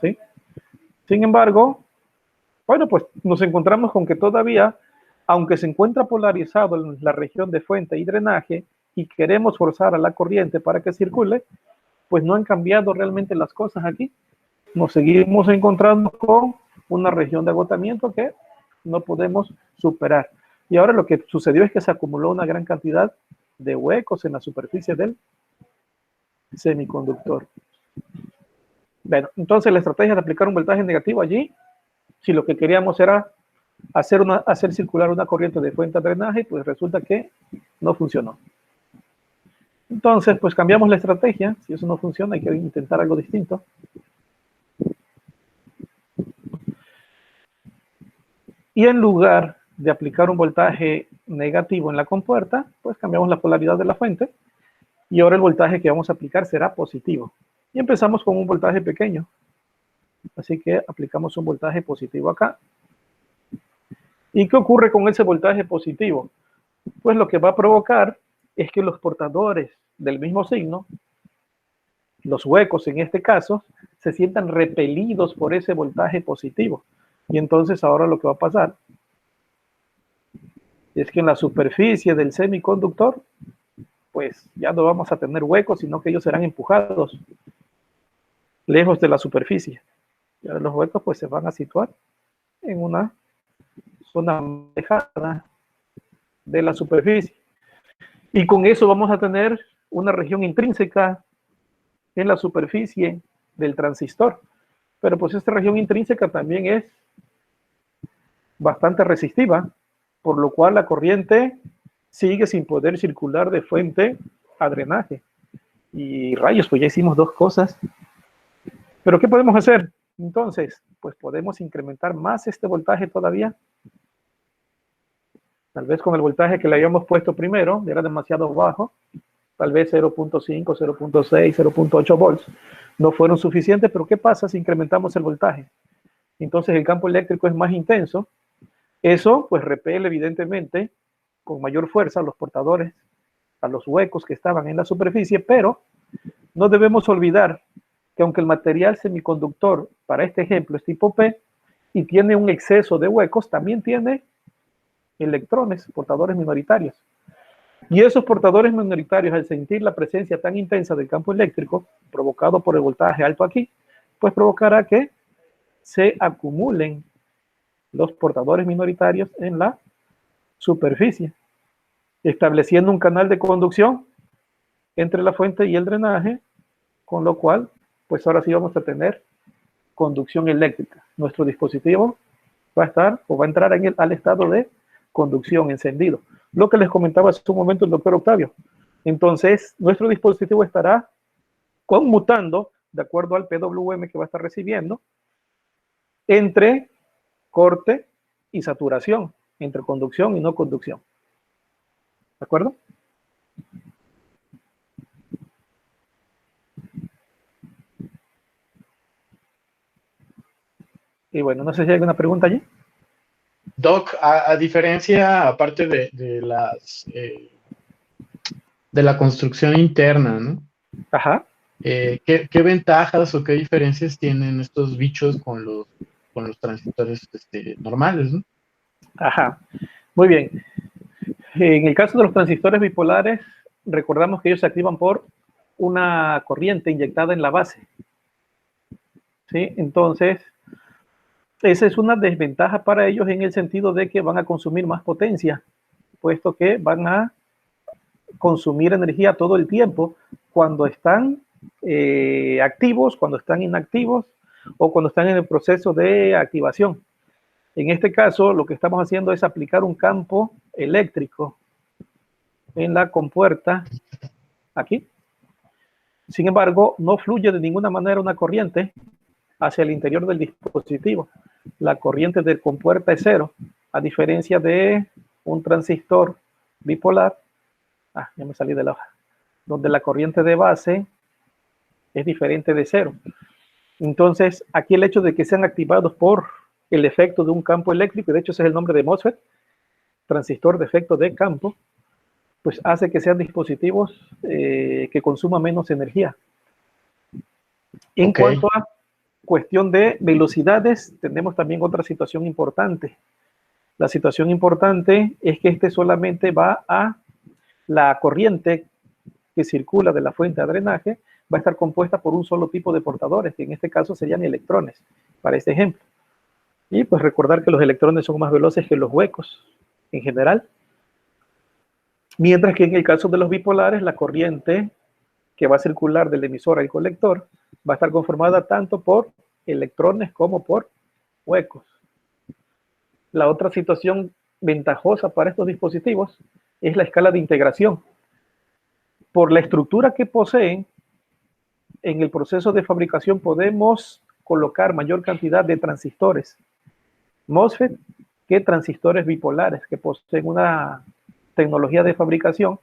¿Sí? Sin embargo, bueno, pues nos encontramos con que todavía, aunque se encuentra polarizado en la región de fuente y drenaje y queremos forzar a la corriente para que circule, pues no han cambiado realmente las cosas aquí. Nos seguimos encontrando con una región de agotamiento que no podemos superar. Y ahora lo que sucedió es que se acumuló una gran cantidad de huecos en la superficie del semiconductor. Bueno, entonces la estrategia de aplicar un voltaje negativo allí, si lo que queríamos era hacer circular una corriente de fuente a drenaje, pues resulta que no funcionó. Entonces, pues cambiamos la estrategia. Si eso no funciona, hay que intentar algo distinto. Y en lugar de aplicar un voltaje negativo en la compuerta, pues cambiamos la polaridad de la fuente. Y ahora el voltaje que vamos a aplicar será positivo. Y empezamos con un voltaje pequeño. Así que aplicamos un voltaje positivo acá. ¿Y qué ocurre con ese voltaje positivo? Pues lo que va a provocar es que los portadores del mismo signo, los huecos en este caso, se sientan repelidos por ese voltaje positivo. Y entonces ahora lo que va a pasar es que en la superficie del semiconductor, pues ya no vamos a tener huecos, sino que ellos serán empujados lejos de la superficie. Y ahora los huecos pues se van a situar en una zona alejada de la superficie. Y con eso vamos a tener una región intrínseca en la superficie del transistor. Pero pues esta región intrínseca también es bastante resistiva, por lo cual la corriente sigue sin poder circular de fuente a drenaje. Y rayos, pues ya hicimos dos cosas. ¿Pero qué podemos hacer? Entonces, pues podemos incrementar más este voltaje todavía. Tal vez con el voltaje que le habíamos puesto primero, era demasiado bajo. Tal vez 0.5, 0.6, 0.8 volts. No fueron suficientes, pero ¿qué pasa si incrementamos el voltaje? Entonces el campo eléctrico es más intenso. Eso pues repele evidentemente con mayor fuerza a los portadores, a los huecos que estaban en la superficie, pero no debemos olvidar que aunque el material semiconductor para este ejemplo es tipo P y tiene un exceso de huecos, también tiene electrones, portadores minoritarios. Y esos portadores minoritarios, al sentir la presencia tan intensa del campo eléctrico provocado por el voltaje alto aquí, pues provocará que se acumulen los portadores minoritarios en la superficie, estableciendo un canal de conducción entre la fuente y el drenaje, con lo cual, pues ahora sí vamos a tener conducción eléctrica. Nuestro dispositivo va a estar o va a entrar al estado de conducción, encendido. Lo que les comentaba hace un momento el doctor Octavio. Entonces, nuestro dispositivo estará conmutando, de acuerdo al PWM que va a estar recibiendo, entre corte y saturación, entre conducción y no conducción. ¿De acuerdo? Y bueno, no sé si hay alguna pregunta allí. Doc, a diferencia, aparte de la construcción interna, ¿no? Ajá. ¿Qué ventajas o qué diferencias tienen estos bichos con los transistores normales, ¿no? Ajá. Muy bien. En el caso de los transistores bipolares, recordamos que ellos se activan por una corriente inyectada en la base. ¿Sí? Entonces, esa es una desventaja para ellos en el sentido de que van a consumir más potencia, puesto que van a consumir energía todo el tiempo cuando están activos, cuando están inactivos o cuando están en el proceso de activación. En este caso, lo que estamos haciendo es aplicar un campo eléctrico en la compuerta aquí. Sin embargo, no fluye de ninguna manera una corriente hacia el interior del dispositivo. La corriente de compuerta es cero, a diferencia de un transistor bipolar. Ya me salí de la hoja. Donde la corriente de base es diferente de cero. Entonces, aquí el hecho de que sean activados por el efecto de un campo eléctrico, y de hecho ese es el nombre de MOSFET, transistor de efecto de campo, pues hace que sean dispositivos que consuman menos energía. En cuanto a cuestión de velocidades, tenemos también otra situación importante. La situación importante es que este solamente va a la corriente que circula de la fuente de drenaje, va a estar compuesta por un solo tipo de portadores, que en este caso serían electrones, para este ejemplo. Y pues recordar que los electrones son más veloces que los huecos en general. Mientras que en el caso de los bipolares, la corriente que va a circular del emisor al colector va a estar conformada tanto por electrones como por huecos. La otra situación ventajosa para estos dispositivos es la escala de integración. Por la estructura que poseen, en el proceso de fabricación podemos colocar mayor cantidad de transistores MOSFET que transistores bipolares, que poseen una tecnología de fabricación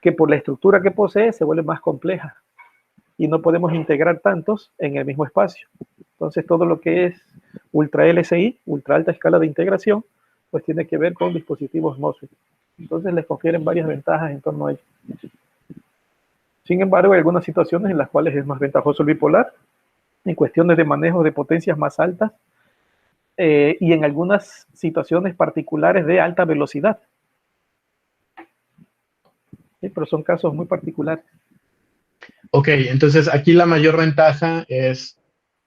que por la estructura que posee se vuelve más compleja y no podemos integrar tantos en el mismo espacio. Entonces todo lo que es ultra LSI, ultra alta escala de integración, pues tiene que ver con dispositivos MOSFET. Entonces les confieren varias ventajas en torno a ello. Sin embargo, hay algunas situaciones en las cuales es más ventajoso el bipolar, en cuestiones de manejo de potencias más altas y en algunas situaciones particulares de alta velocidad. ¿Sí? Pero son casos muy particulares. Ok, entonces aquí la mayor ventaja es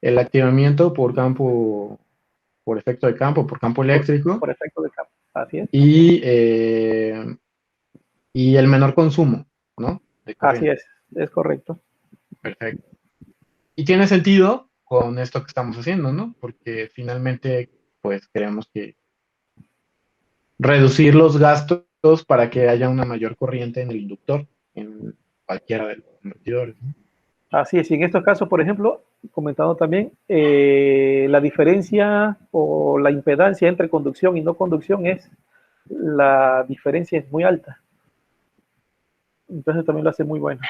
el activamiento por campo, por efecto de campo, por campo eléctrico. Por efecto de campo, así es. Y el menor consumo, ¿no? Así es correcto. Perfecto. Y tiene sentido con esto que estamos haciendo, ¿no? Porque finalmente, pues queremos que reducir los gastos para que haya una mayor corriente en el inductor, en cualquiera de los convertidores, ¿no? Así es, y en estos casos, por ejemplo, comentado también, la diferencia o la impedancia entre conducción y no conducción la diferencia es muy alta. Entonces también lo hace muy bueno.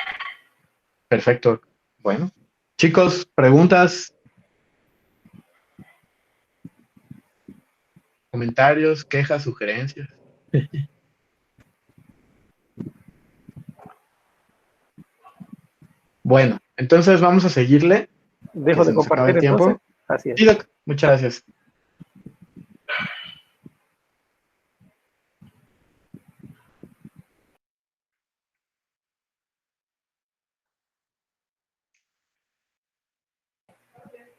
Perfecto. Bueno, chicos, preguntas, comentarios, quejas, sugerencias. Bueno, entonces vamos a seguirle. Dejo de compartir entonces. Así es. Sí, Doc, muchas gracias.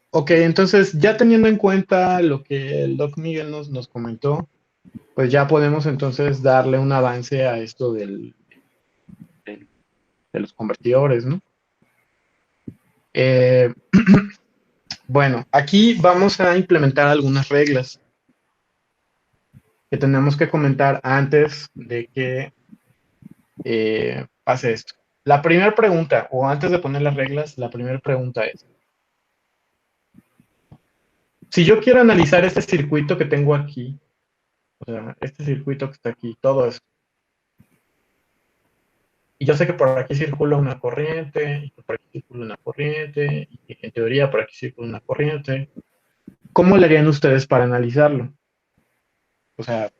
Ok, entonces ya teniendo en cuenta lo que el Doc Miguel nos comentó, pues ya podemos entonces darle un avance a esto de los convertidores, ¿no? Bueno, aquí vamos a implementar algunas reglas que tenemos que comentar antes de que pase esto. La primera pregunta, o antes de poner las reglas, la primera pregunta es, si yo quiero analizar este circuito que tengo aquí, o sea, este circuito que está aquí, todo esto, y yo sé que por aquí circula una corriente, y por aquí circula una corriente, y en teoría por aquí circula una corriente, ¿cómo le harían ustedes para analizarlo? O sea,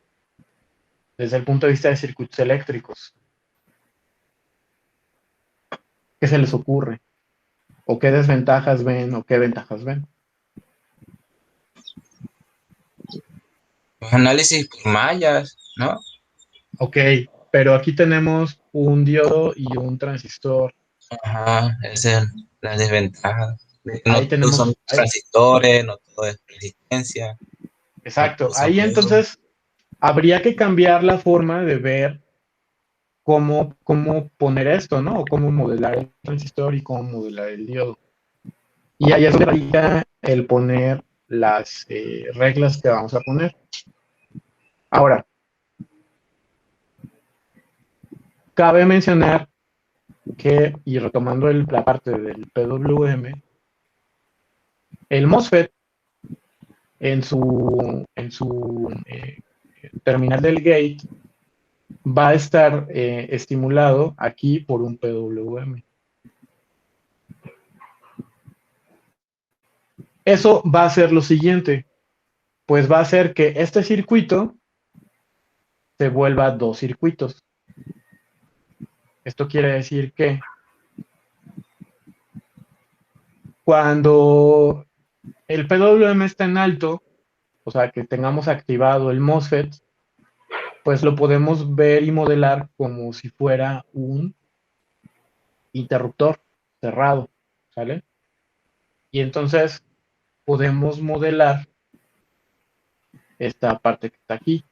desde el punto de vista de circuitos eléctricos, ¿qué se les ocurre? ¿O qué desventajas ven o qué ventajas ven? Análisis por mallas, ¿no? Ok, pero aquí tenemos un diodo y un transistor. Ajá, esa es la desventaja. De que no Ahí todos son tenemos, transistores, no todo es resistencia, no exacto, todos son ahí diodos. entonces habría que cambiar la forma de ver cómo poner esto, ¿no? O cómo modelar el transistor y cómo modelar el diodo. Y ahí es donde radica el poner las reglas que vamos a poner. Ahora, cabe mencionar que, y retomando la parte del PWM, el MOSFET en su terminal del gate va a estar estimulado aquí por un PWM. Eso va a ser lo siguiente, pues va a hacer que este circuito se vuelva dos circuitos. Esto quiere decir que cuando el PWM está en alto, o sea, que tengamos activado el MOSFET, pues lo podemos ver y modelar como si fuera un interruptor cerrado, ¿sale? Y entonces podemos modelar esta parte que está aquí.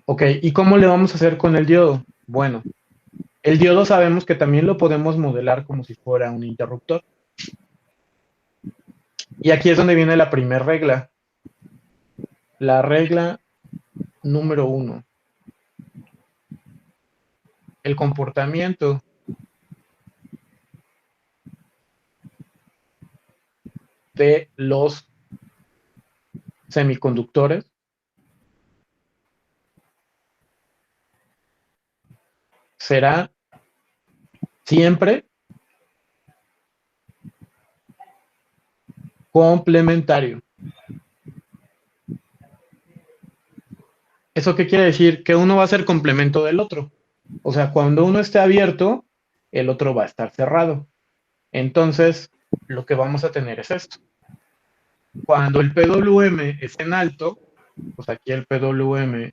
Ok, ¿y cómo le vamos a hacer con el diodo? Bueno, el diodo sabemos que también lo podemos modelar como si fuera un interruptor. Y aquí es donde viene la primera regla. La regla número 1. El comportamiento de los semiconductores será siempre complementario. ¿Eso qué quiere decir? Que uno va a ser complemento del otro. O sea, cuando uno esté abierto, el otro va a estar cerrado. Entonces, lo que vamos a tener es esto. Cuando el PWM esté en alto, pues aquí el PWM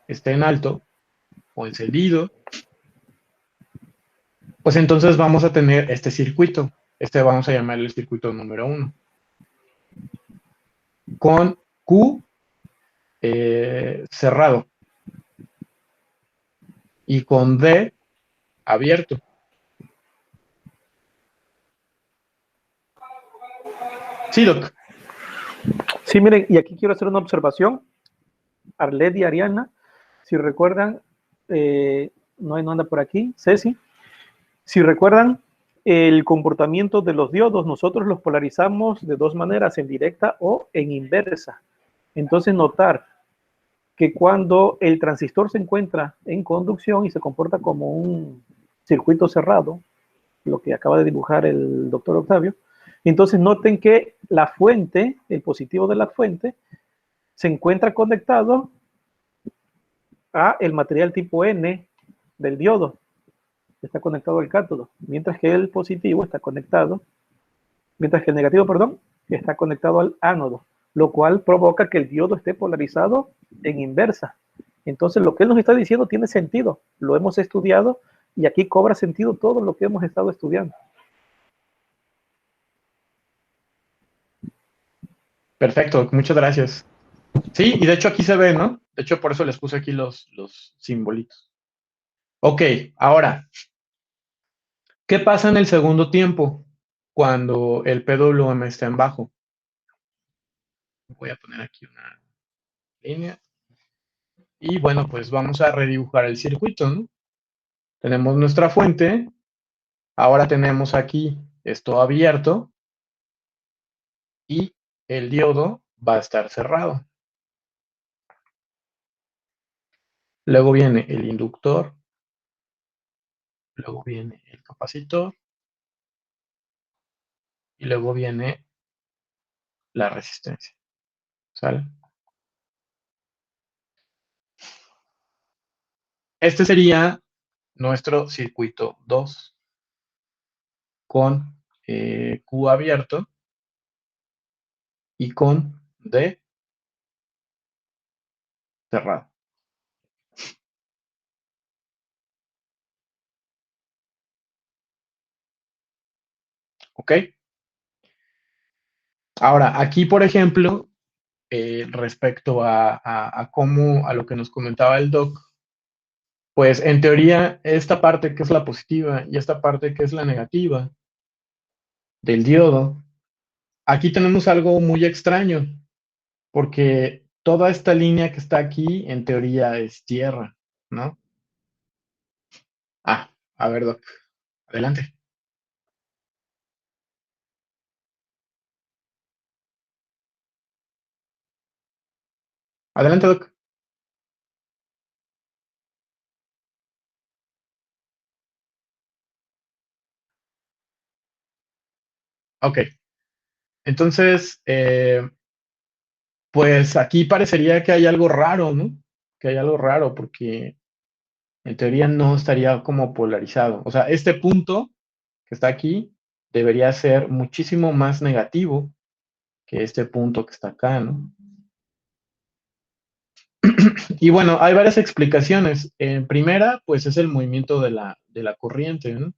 esté en alto o encendido, pues entonces vamos a tener este circuito. Este vamos a llamarle el circuito número 1. Con Q cerrado y con D abierto. Sí, Doc. Sí, miren, y aquí quiero hacer una observación. Arlet y Ariana, si recuerdan, no anda por aquí, Ceci, si recuerdan el comportamiento de los diodos, nosotros los polarizamos de dos maneras, en directa o en inversa. Entonces, notar que cuando el transistor se encuentra en conducción y se comporta como un circuito cerrado, lo que acaba de dibujar el doctor Octavio, entonces noten que la fuente, el positivo de la fuente, se encuentra conectado a el material tipo N del diodo, está conectado al cátodo, mientras que el positivo está conectado, mientras que el negativo, perdón, está conectado al ánodo, lo cual provoca que el diodo esté polarizado en inversa. Entonces, lo que él nos está diciendo tiene sentido, lo hemos estudiado y aquí cobra sentido todo lo que hemos estado estudiando. Perfecto, muchas gracias. Sí, y de hecho aquí se ve, ¿no? De hecho, por eso les puse aquí los simbolitos. Ok, ahora, ¿qué pasa en el segundo tiempo cuando el PWM está en bajo? Voy a poner aquí una línea. Y bueno, pues vamos a redibujar el circuito, ¿no? Tenemos nuestra fuente. Ahora tenemos aquí esto abierto. Y el diodo va a estar cerrado. Luego viene el inductor. Luego viene el capacitor. Y luego viene la resistencia. ¿Sale? Este sería nuestro circuito 2 con Q abierto y con D cerrado. ¿Ok? Ahora, aquí, por ejemplo, respecto a lo que nos comentaba el doc, pues en teoría, esta parte que es la positiva y esta parte que es la negativa del diodo, aquí tenemos algo muy extraño, porque toda esta línea que está aquí, en teoría, es tierra, ¿no? Ah, a ver, doc, adelante. Adelante, doc. Ok, entonces, pues aquí parecería que hay algo raro, ¿no? Que hay algo raro porque en teoría no estaría como polarizado. O sea, este punto que está aquí debería ser muchísimo más negativo que este punto que está acá, ¿no? Y bueno, hay varias explicaciones. En primera, pues es el movimiento de la corriente, ¿no?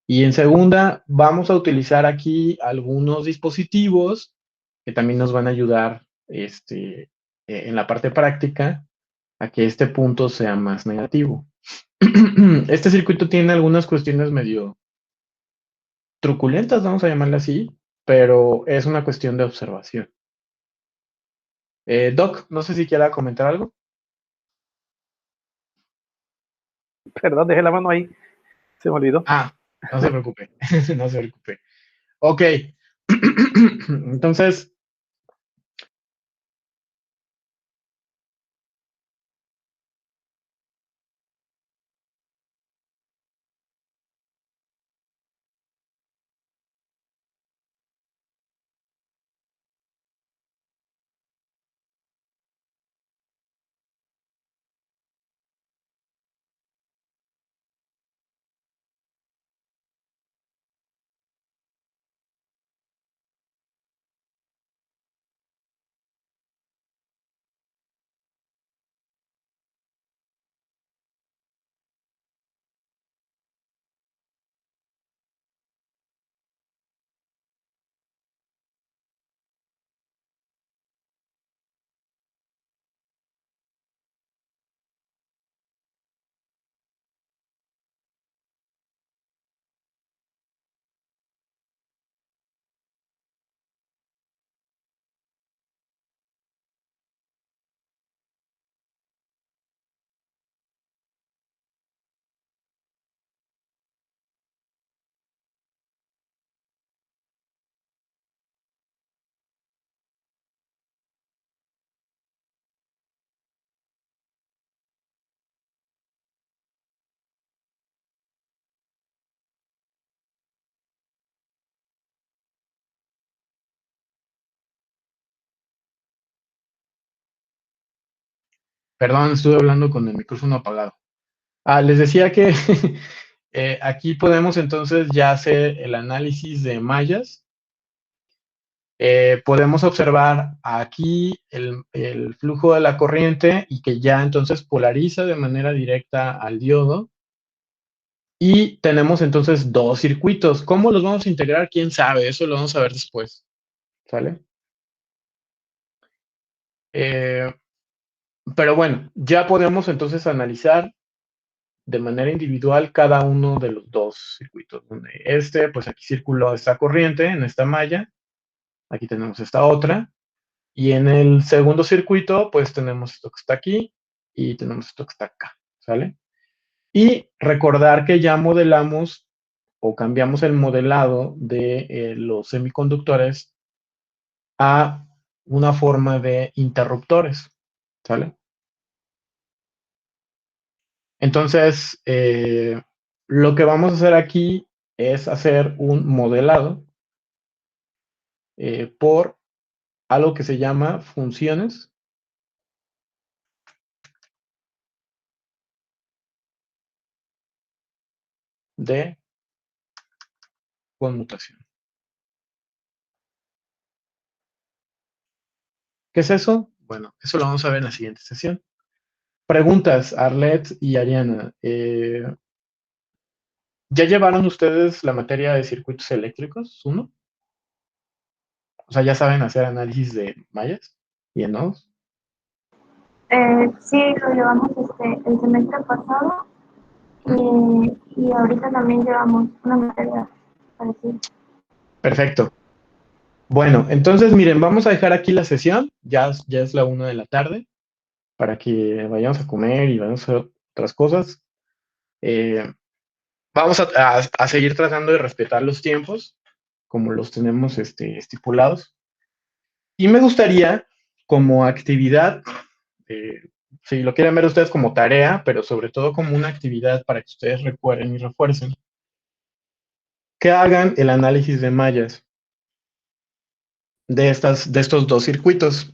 Y en segunda, vamos a utilizar aquí algunos dispositivos que también nos van a ayudar en la parte práctica a que este punto sea más negativo. Este circuito tiene algunas cuestiones medio truculentas, vamos a llamarle así, pero es una cuestión de observación. Doc, no sé si quiera comentar algo. Perdón, dejé la mano ahí. Se me olvidó. Ah, no se preocupe, no se preocupe. Ok, entonces, perdón, estuve hablando con el micrófono apagado. Les decía que aquí podemos entonces ya hacer el análisis de mallas. Podemos observar aquí el flujo de la corriente y que ya entonces polariza de manera directa al diodo. Y tenemos entonces dos circuitos. ¿Cómo los vamos a integrar? ¿Quién sabe? Eso lo vamos a ver después. ¿Sale? Eh, pero bueno, ya podemos entonces analizar de manera individual cada uno de los dos circuitos. Donde pues aquí circuló esta corriente en esta malla. Aquí tenemos esta otra. Y en el segundo circuito, pues tenemos esto que está aquí y tenemos esto que está acá. ¿Sale? Y recordar que ya modelamos o cambiamos el modelado de los semiconductores a una forma de interruptores. ¿Sale? Entonces, lo que vamos a hacer aquí es hacer un modelado por algo que se llama funciones de conmutación. ¿Qué es eso? Bueno, eso lo vamos a ver en la siguiente sesión. Preguntas, Arlet y Ariana. ¿Ya llevaron ustedes la materia de circuitos eléctricos? ¿Uno? O sea, ¿ya saben hacer análisis de mallas y de nodos? Sí, lo llevamos el semestre pasado y ahorita también llevamos una materia parecida. Perfecto. Bueno, entonces miren, vamos a dejar aquí la sesión. Ya es la 1 de la tarde para que vayamos a comer y vayamos a hacer otras cosas. Vamos a seguir tratando de respetar los tiempos como los tenemos estipulados. Y me gustaría, como actividad, eh, si lo quieren ver ustedes como tarea, pero sobre todo como una actividad para que ustedes recuerden y refuercen, que hagan el análisis de mallas de estos dos circuitos.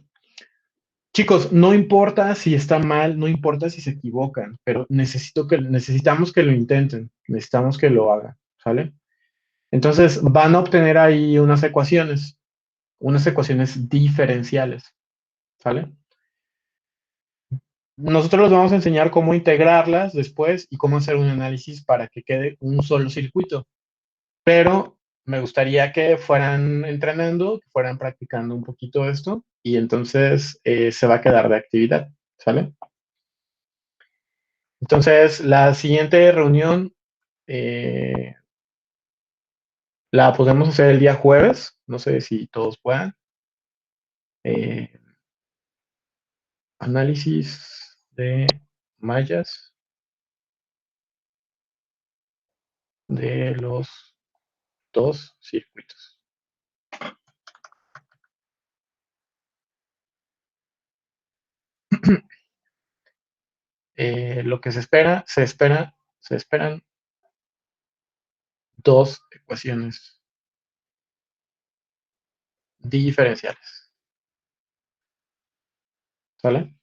Chicos, no importa si está mal, no importa si se equivocan, pero necesitamos que lo intenten, necesitamos que lo hagan, ¿sale? Entonces van a obtener ahí unas ecuaciones diferenciales, ¿sale? Nosotros les vamos a enseñar cómo integrarlas después y cómo hacer un análisis para que quede un solo circuito. Pero me gustaría que fueran entrenando, que fueran practicando un poquito esto y entonces se va a quedar de actividad, ¿sale? Entonces, la siguiente reunión eh, la podemos hacer el día jueves, no sé si todos puedan. Eh, análisis de mallas de los dos circuitos. Lo que se esperan dos ecuaciones diferenciales. ¿Sale?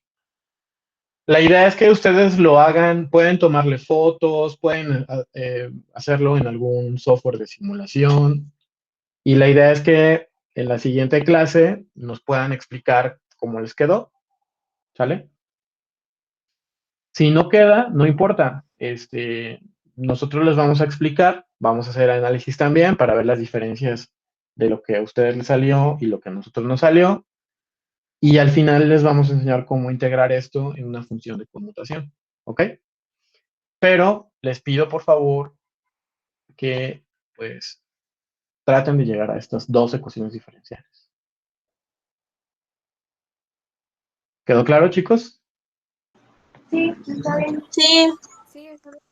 La idea es que ustedes lo hagan, pueden tomarle fotos, pueden hacerlo en algún software de simulación. Y la idea es que en la siguiente clase nos puedan explicar cómo les quedó. ¿Sale? Si no queda, no importa. Nosotros les vamos a explicar, vamos a hacer análisis también para ver las diferencias de lo que a ustedes les salió y lo que a nosotros nos salió. Y al final les vamos a enseñar cómo integrar esto en una función de conmutación. ¿Ok? Pero les pido por favor que pues traten de llegar a estas dos ecuaciones diferenciales. ¿Quedó claro, chicos? Sí, está bien. Sí, Sí, está bien.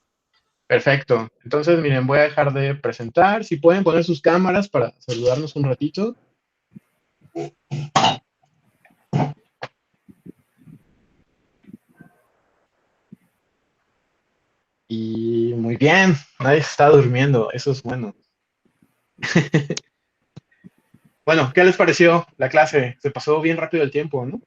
Perfecto. Entonces, miren, voy a dejar de presentar. Si pueden poner sus cámaras para saludarnos un ratito. Y muy bien, nadie se está durmiendo, eso es bueno. Bueno, ¿qué les pareció la clase? Se pasó bien rápido el tiempo, ¿no?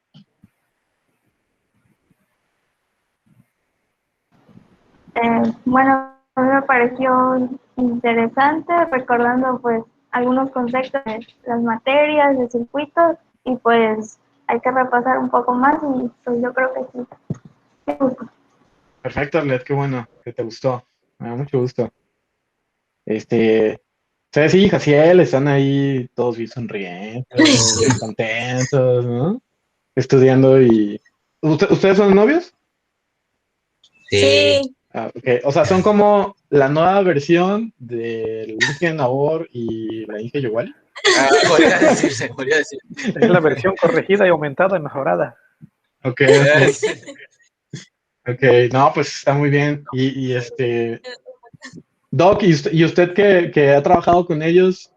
Bueno, a mí me pareció interesante recordando pues algunos conceptos de las materias, de circuitos y pues hay que repasar un poco más y pues yo creo que sí. Me gusta. Perfecto, Arlet, qué bueno que te gustó. Me da mucho gusto. Este, Ceci y Jaciel están ahí todos bien sonrientes, bien contentos, ¿no? Estudiando y... ¿Ustedes son novios? sí. Ah, ok. O sea, son como la nueva versión del Inge Nabor y la Inge Yowali. Podría decirse, podría decir. Es la versión corregida y aumentada y mejorada. Ok, ok. No, pues está muy bien. Doc, y usted que ha trabajado con ellos,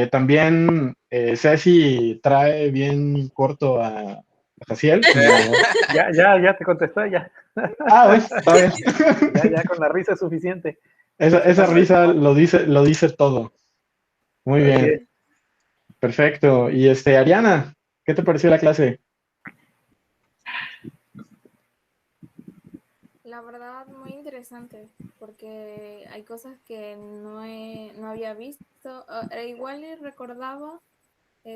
también Ceci trae bien corto a Jaciel, como... Ya te contestó ella. Ah, bueno, está bien. Ya con la risa es suficiente. Esa Mencionando eso, risa ¿no? lo dice todo. Muy Así bien, es. Sí. perfecto. Y Ariana, ¿qué te pareció la clase? La verdad, muy interesante, porque hay cosas que no había visto. Igual y recordaba,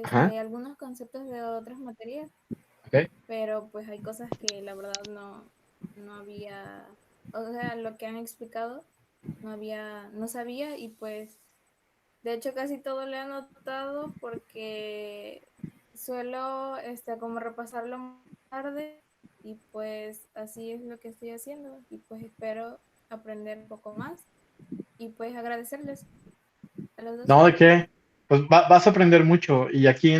Ajá. algunos conceptos de otras materias, Ok. pero pues hay cosas que la verdad no había, o sea, lo que han explicado no sabía y pues de hecho casi todo lo he anotado porque suelo como repasarlo más tarde y pues así es lo que estoy haciendo y pues espero aprender un poco más y pues agradecerles a los dos. No, ¿de qué? Pues vas a aprender mucho. Y aquí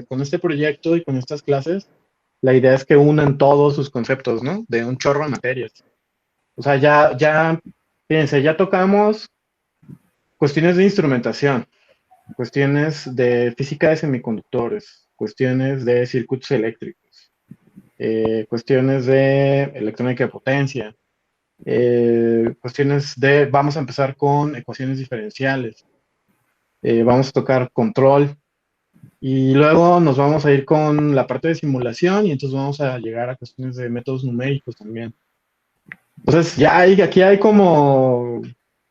con este proyecto y con estas clases, la idea es que unan todos sus conceptos, ¿no? De un chorro de materias. O sea, fíjense, ya tocamos cuestiones de instrumentación, cuestiones de física de semiconductores, cuestiones de circuitos eléctricos, cuestiones de electrónica de potencia, vamos a empezar con ecuaciones diferenciales, vamos a tocar control y luego nos vamos a ir con la parte de simulación y entonces vamos a llegar a cuestiones de métodos numéricos también. Entonces aquí hay como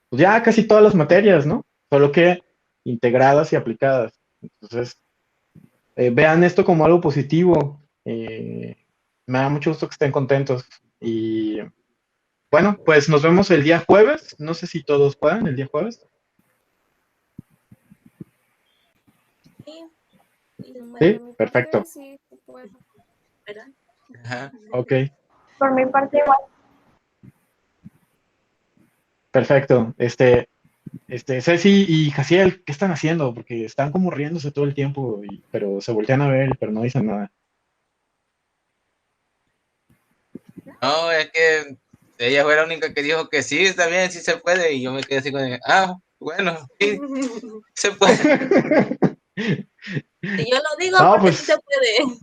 pues ya casi todas las materias, ¿no? Solo que integradas y aplicadas. Entonces, vean esto como algo positivo. Me da mucho gusto que estén contentos. Y bueno, pues nos vemos el día jueves. No sé si todos puedan el día jueves. Sí, Sí, De mi perfecto. parte sí puedo. ¿verdad? Ajá. Ok, Por mi parte, igual. perfecto. Ceci y Jaciel, ¿qué están haciendo? Porque están como riéndose todo el tiempo, pero se voltean a ver, pero no dicen nada. No, es que ella fue la única que dijo que sí, está bien, sí se puede. Y yo me quedé así con, bueno, sí, se puede. Si yo lo digo, No, porque sí se pues puede.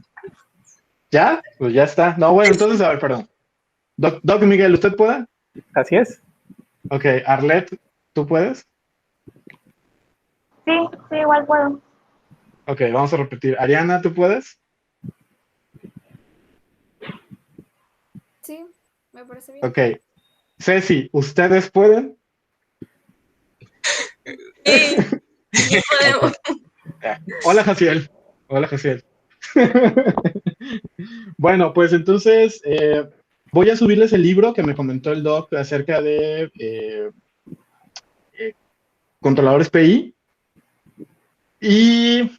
ya, pues ya está. No, bueno, entonces, a ver, perdón. Doc Miguel, ¿usted puede? Así es. Ok, Arlet, ¿tú puedes? Sí, sí, igual puedo. Ok, vamos a repetir. Ariana, ¿tú puedes? Sí, me parece bien. Ok. Ceci, ¿ustedes pueden? Sí, sí Ok. podemos. Ya. Hola, Jaciel. Hola, Jaciel. Bueno, pues entonces voy a subirles el libro que me comentó el doc acerca de eh, controladores PI y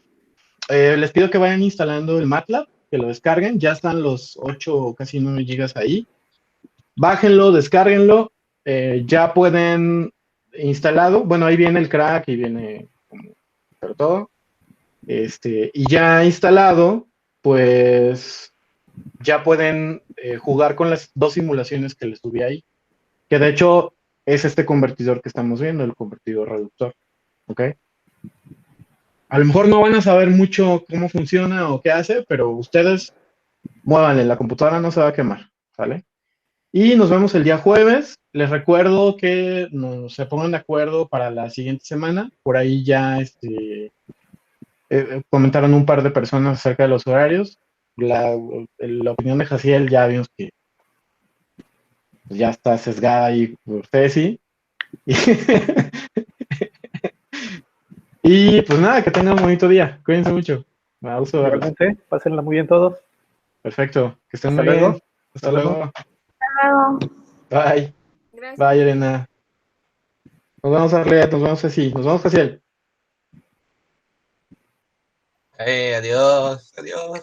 les pido que vayan instalando el MATLAB, que lo descarguen. Ya están los 8 o casi 9 gigas ahí. Bájenlo, descárguenlo. Ya pueden instalado. Bueno, ahí viene el crack y viene como pero todo. Y ya instalado, pues ya pueden jugar con las dos simulaciones que les subí ahí. Que de hecho es este convertidor que estamos viendo, el convertidor reductor. ¿Ok? A lo mejor no van a saber mucho cómo funciona o qué hace, pero ustedes muévanle, la computadora no se va a quemar. ¿Sale? Y nos vemos el día jueves. Les recuerdo que se pongan de acuerdo para la siguiente semana. Por ahí ya comentaron un par de personas acerca de los horarios. La opinión de Jaciel ya vimos que pues, ya está sesgada ahí por Ceci. Y pues nada, que tengan un bonito día. Cuídense mucho. Me da gusto verlos. Igualmente, pásenla muy bien todos. Perfecto. Que estén Hasta muy bien. luego. Hasta Nos vemos. luego. Luego. Bye. Gracias. Bye, Elena. Nos vemos, Arlet. Nos vemos, Ceci. Nos vemos, Jaciel. Adiós, adiós.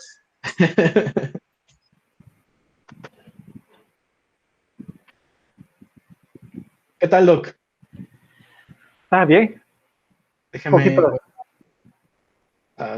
¿Qué tal, Doc? Bien. Déjeme, Poquito.